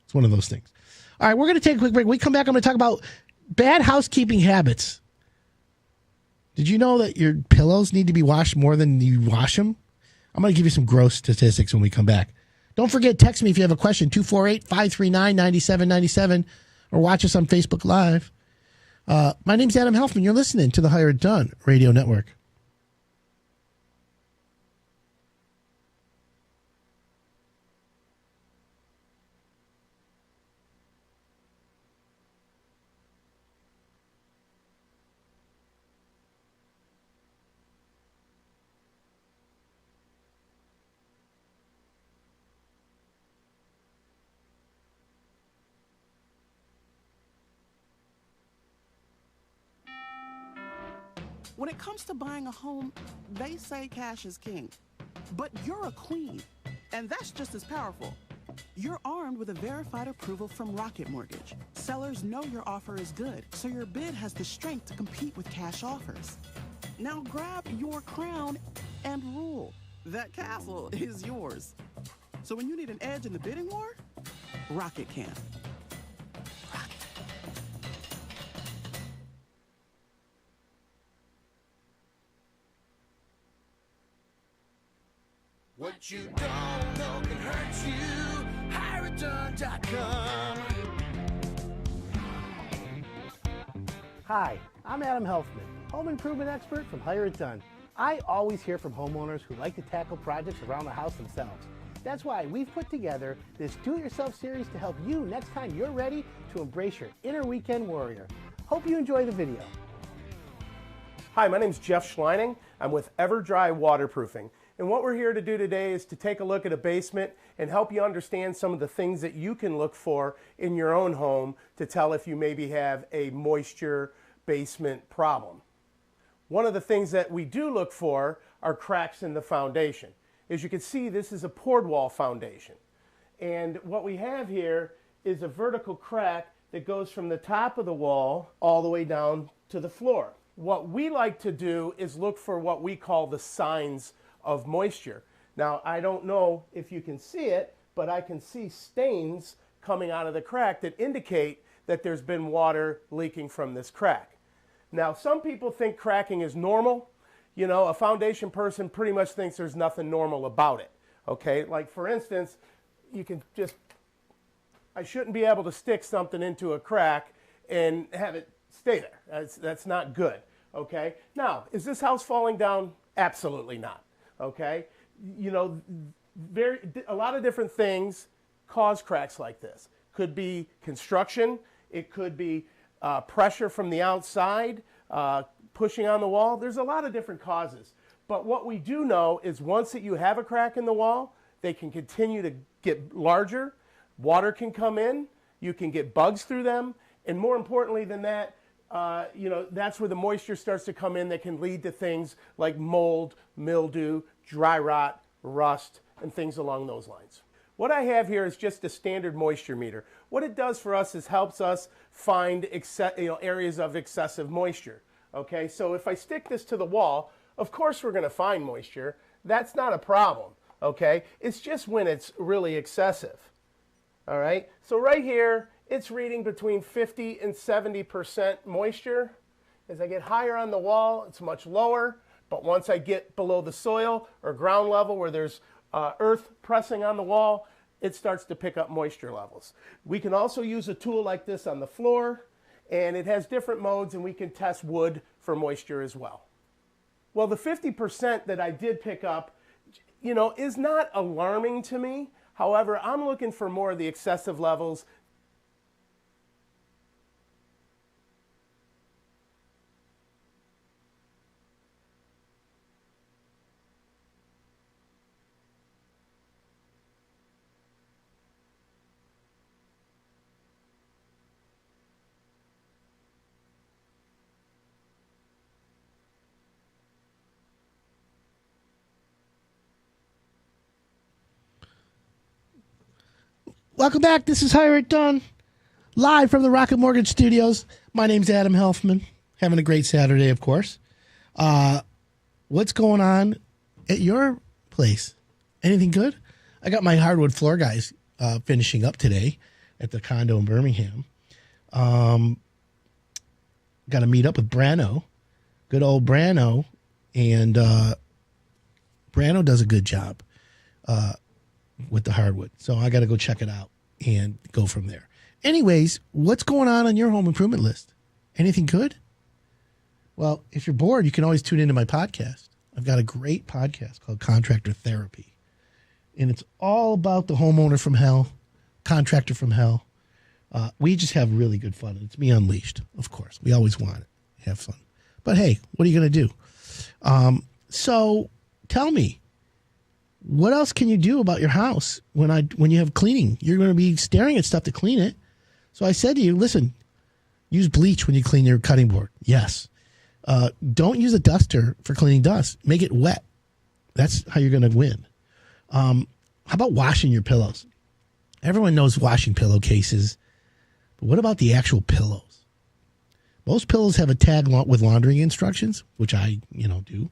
It's one of those things. All right, we're going to take a quick break. When we come back, I'm going to talk about bad housekeeping habits. Did you know that your pillows need to be washed more than you wash them? I'm going to give you some gross statistics when we come back. Don't forget, text me if you have a question, 248-539-9797, or watch us on Facebook Live. My name's Adam Helfman. You're listening to the Hire It Done Radio Network. When it comes to buying a home, they say cash is king. But you're a queen, and that's just as powerful. You're armed with a verified approval from Rocket Mortgage. Sellers know your offer is good, so your bid has the strength to compete with cash offers. Now grab your crown and rule. That castle is yours. So when you need an edge in the bidding war, Rocket can. What you don't know can hurt you. HireItDone.com. Hi, I'm Adam Helfman, home improvement expert from Hire It Done. I always hear from homeowners who like to tackle projects around the house themselves. That's why we've put together this Do-It-Yourself series to help you next time you're ready to embrace your inner weekend warrior. Hope you enjoy the video. Hi, my name is Jeff Schleining. I'm with EverDry Waterproofing. And what we're here to do today is to take a look at a basement and help you understand some of the things that you can look for in your own home to tell if you maybe have a moisture basement problem. One of the things that we do look for are cracks in the foundation. As you can see, this is a poured wall foundation. And what we have here is a vertical crack that goes from the top of the wall all the way down to the floor. What we like to do is look for what we call the signs of moisture. Now, I don't know if you can see it, but I can see stains coming out of the crack that indicate that there's been water leaking from this crack. Now, some people think cracking is normal. You know, a foundation person pretty much thinks there's nothing normal about it. Okay, like for instance, you can just, I shouldn't be able to stick something into a crack and have it stay there. That's not good. Okay, now, is this house falling down? Absolutely not. Okay, you know, a lot of different things cause cracks like this. Could be construction, it could be pressure from the outside, pushing on the wall. There's a lot of different causes. But what we do know is once that you have a crack in the wall, they can continue to get larger, water can come in, you can get bugs through them, and more importantly than that, you know, that's where the moisture starts to come in that can lead to things like mold, mildew, dry rot, rust, and things along those lines. What I have here is just a standard moisture meter. What it does for us is helps us find areas of excessive moisture. Okay, so if I stick this to the wall, of course we're going to find moisture. That's not a problem. Okay, it's just when it's really excessive. All right, so right here, it's reading between 50 and 70% moisture. As I get higher on the wall, it's much lower. But once I get below the soil or ground level where there's earth pressing on the wall, it starts to pick up moisture levels. We can also use a tool like this on the floor, and it has different modes, and we can test wood for moisture as well. Well, the 50% that I did pick up, you know, is not alarming to me. However, I'm looking for more of the excessive levels. Welcome back. This is Hire It Done, live from the Rocket Mortgage Studios. My name's Adam Helfman. Having a great Saturday, of course. What's going on at your place? Anything good? I got my hardwood floor guys finishing up today at the condo in Birmingham. Got to meet up with Brano, good old Brano, and Brano does a good job with the hardwood. So I got to go check it out and go from there. Anyways, what's going on your home improvement list? Anything good? Well, if you're bored, you can always tune into my podcast. I've got a great podcast called Contractor Therapy. And it's all about the homeowner from hell, contractor from hell. We just have really good fun. It's me unleashed, of course. We always want it. Have fun. But hey, what are you going to do? So tell me, what else can you do about your house when you have cleaning? You're going to be staring at stuff to clean it. So I said to you, listen, use bleach when you clean your cutting board. Yes. Don't use a duster for cleaning dust. Make it wet. That's how you're going to win. How about washing your pillows? Everyone knows washing pillowcases. But what about the actual pillows? Most pillows have a tag with laundering instructions, which I, do.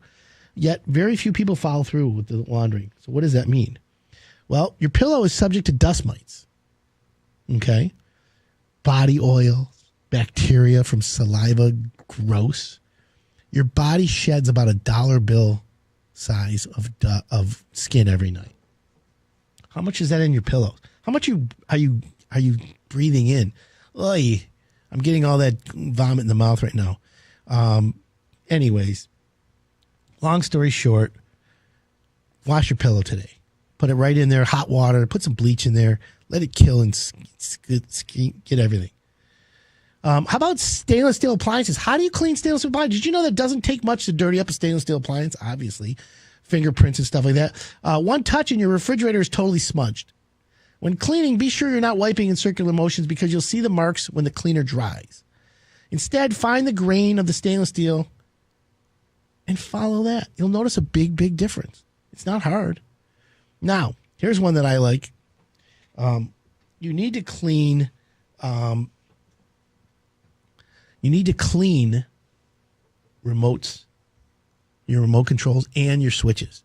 Yet very few people follow through with the laundering. So what does that mean? Well, your pillow is subject to dust mites. Okay? Body oil, bacteria from saliva, gross. Your body sheds about $1 bill size of skin every night. How much is that in your pillows? How much are you breathing in? Oy, I'm getting all that vomit in the mouth right now. Anyways, long story short, wash your pillow today. Put it right in there, hot water, put some bleach in there, let it kill and get everything. How about stainless steel appliances? How do you clean stainless steel appliances? Did you know that it doesn't take much to dirty up a stainless steel appliance? Obviously, fingerprints and stuff like that. One touch and your refrigerator is totally smudged. When cleaning, be sure you're not wiping in circular motions because you'll see the marks when the cleaner dries. Instead, find the grain of the stainless steel and follow that. You'll notice a big, big difference. It's not hard. Now, here's one that I like. You need to clean. Remotes, your remote controls, and your switches.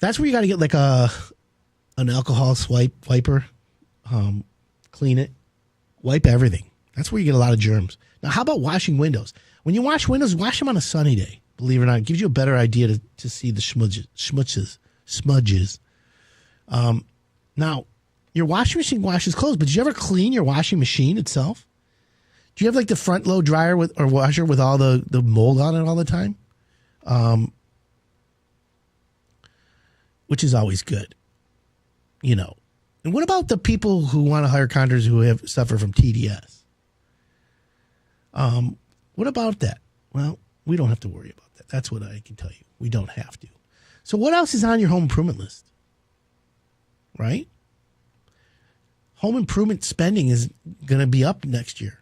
That's where you got to get like an alcohol wiper. Clean it, wipe everything. That's where you get a lot of germs. Now, how about washing windows? When you wash windows, wash them on a sunny day. Believe it or not, it gives you a better idea to see the smudges. Now, your washing machine washes clothes, but did you ever clean your washing machine itself? Do you have like the front load dryer or washer with all the mold on it all the time? Which is always good, you know. And what about the people who want to hire contractors who suffer from TDS? What about that? Well, we don't have to worry about that. That's what I can tell you. We don't have to. So what else is on your home improvement list? Right? Home improvement spending is going to be up next year.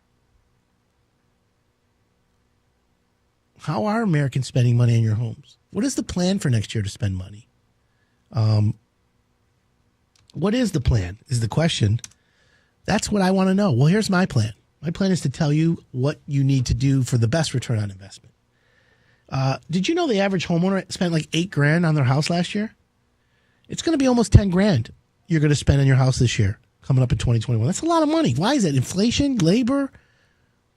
How are Americans spending money on your homes? What is the plan for next year to spend money? What is the plan is the question. That's what I want to know. Well, here's my plan. My plan is to tell you what you need to do for the best return on investment. Did you know the average homeowner spent like $8,000 on their house last year? It's going to be almost $10,000 you're going to spend on your house this year, coming up in 2021. That's a lot of money. Why is that? Inflation, labor?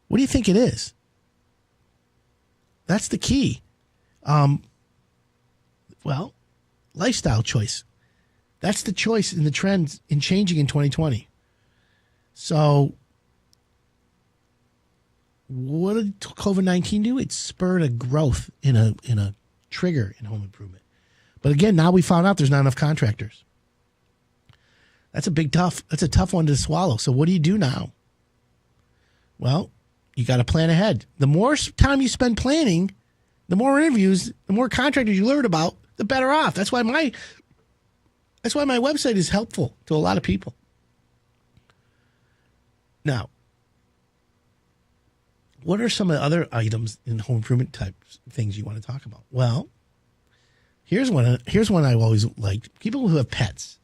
What do you think it is? That's the key. Well, lifestyle choice. That's the choice in the trends in changing in 2020. So what did COVID-19 do? It spurred a growth in a trigger in home improvement. But again, now we found out there's not enough contractors. That's a tough one to swallow. So what do you do now? Well, you got to plan ahead. The more time you spend planning, the more interviews, the more contractors you learn about, the better off. That's why my website is helpful to a lot of people. Now, what are some of the other items in home improvement type things you want to talk about? Well, here's one I've always liked. People who have pets.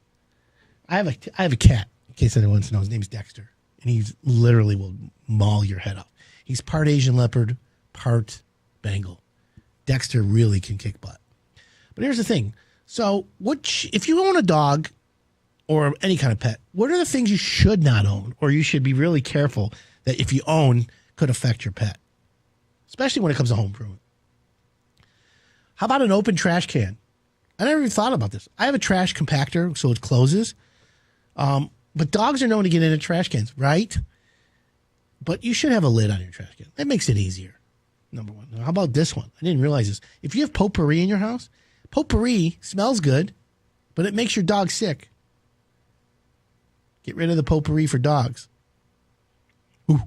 I have a cat, in case anyone wants to know. His name's Dexter, and he literally will maul your head off. He's part Asian leopard, part Bengal. Dexter really can kick butt. But here's the thing. So if you own a dog or any kind of pet, what are the things you should not own or you should be really careful that if you own could affect your pet, especially when it comes to home improvement? How about an open trash can? I never even thought about this. I have a trash compactor, so it closes. But dogs are known to get into trash cans, right? But you should have a lid on your trash can. That makes it easier. Number one. Now, how about this one? I didn't realize this. If you have potpourri in your house, potpourri smells good, but it makes your dog sick. Get rid of the potpourri for dogs. Here's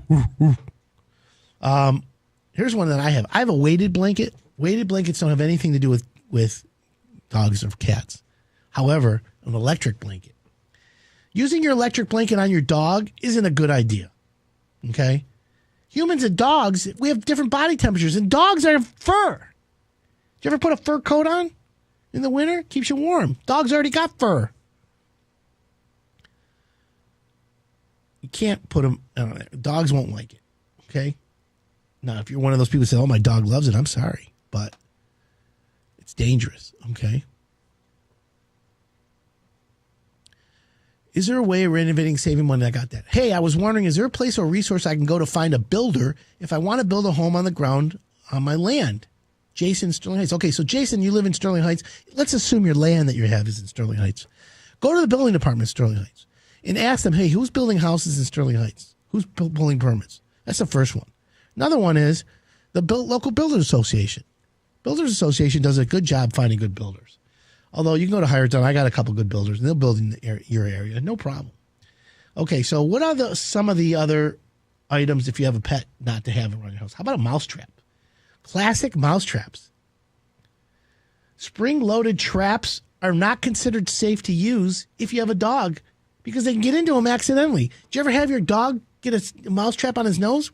one that I have. I have a weighted blanket. Weighted blankets don't have anything to do with dogs or cats. However, an electric blanket. Using your electric blanket on your dog isn't a good idea. Okay? Humans and dogs, we have different body temperatures, and dogs are fur. Did you ever put a fur coat on in the winter? Keeps you warm. Dogs already got fur. You can't put them, dogs won't like it. Okay? Now, if you're one of those people who say, oh, my dog loves it, I'm sorry, but it's dangerous. Okay? Is there a way of renovating, saving money? I got that. Hey, I was wondering, is there a place or resource I can go to find a builder if I want to build a home on the ground on my land? Jason, Sterling Heights. Okay, so Jason, you live in Sterling Heights. Let's assume your land that you have is in Sterling Heights. Go to the building department in Sterling Heights and ask them, hey, who's building houses in Sterling Heights? Who's pulling permits? That's the first one. Another one is the local builders association. Builders Association does a good job finding good builders. Although you can go to Hire It Done. I got a couple good builders, and they'll build in your area. No problem. Okay, so what are some of the other items if you have a pet not to have around your house? How about a mouse trap? Classic mouse traps. Spring-loaded traps are not considered safe to use if you have a dog because they can get into them accidentally. Did you ever have your dog get a mouse trap on his nose?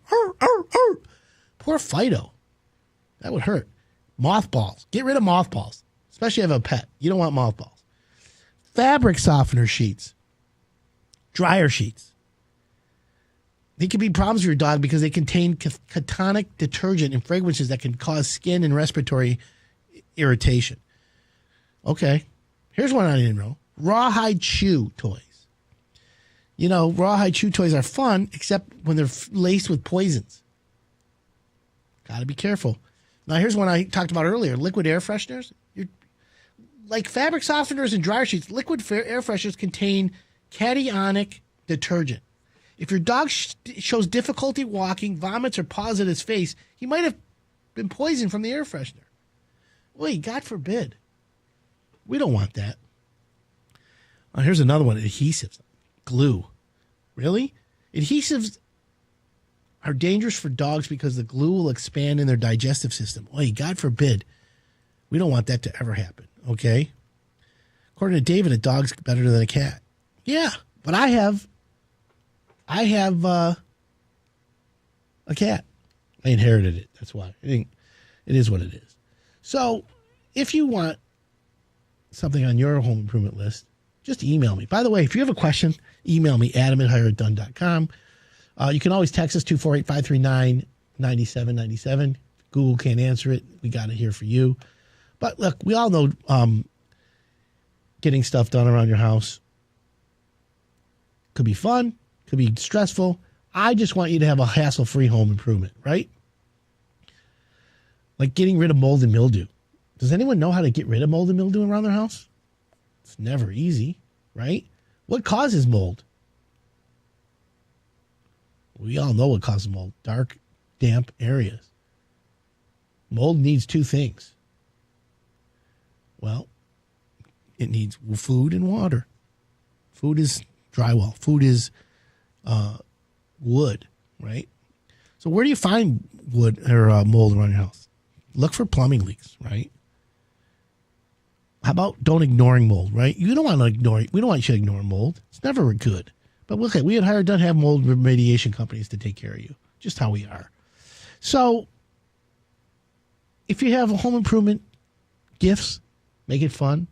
Poor Fido. That would hurt. Mothballs. Get rid of mothballs, especially if you have a pet. You don't want mothballs. Fabric softener sheets. Dryer sheets. They can be problems for your dog because they contain ketonic detergent and fragrances that can cause skin and respiratory irritation. Okay. Here's one I didn't know. Rawhide chew toys. You know, rawhide chew toys are fun, except when they're laced with poisons. Got to be careful. Now, here's one I talked about earlier. Liquid air fresheners. Like fabric softeners and dryer sheets, liquid air fresheners contain cationic detergent. If your dog shows difficulty walking, vomits, or paws at his face, he might have been poisoned from the air freshener. Wait, God forbid. We don't want that. Here's another one. Adhesives. Glue. Really? Adhesives are dangerous for dogs because the glue will expand in their digestive system. Wait, God forbid. We don't want that to ever happen, okay? According to David, a dog's better than a cat. Yeah, but I have a cat. I inherited it. That's why. I think it is what it is. So if you want something on your home improvement list, just email me. By the way, if you have a question, email me, adam@hireitdone.com. You can always text us 248-539-9797. Google can't answer it. We got it here for you. But look, we all know getting stuff done around your house could be fun, could be stressful. I just want you to have a hassle-free home improvement, right? Like getting rid of mold and mildew. Does anyone know how to get rid of mold and mildew around their house? It's never easy, right? What causes mold? We all know what causes mold. Dark, damp areas. Mold needs two things. Well, it needs food and water. Food is drywall. Food is wood, right? So where do you find wood or mold around your house? Look for plumbing leaks, right? How about don't ignoring mold, right? You don't want to ignore it. We don't want you to ignore mold. It's never good. But look, we at Hire It Done have mold remediation companies to take care of you. Just how we are. So if you have home improvement gifts, make it fun.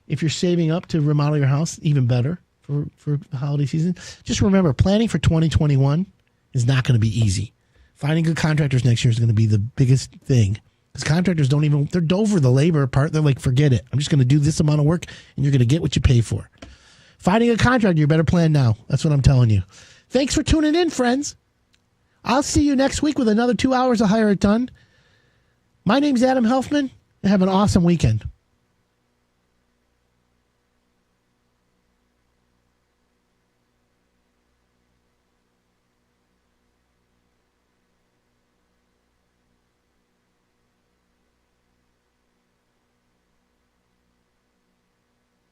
If you're saving up to remodel your house, even better for the holiday season. Just remember, planning for 2021 is not going to be easy. Finding good contractors next year is going to be the biggest thing. Because contractors they're over the labor part. They're like, forget it. I'm just going to do this amount of work, and you're going to get what you pay for. Finding a contractor, you better plan now. That's what I'm telling you. Thanks for tuning in, friends. I'll see you next week with another 2 hours of Hire It Done. My name's Adam Helfman, and have an awesome weekend.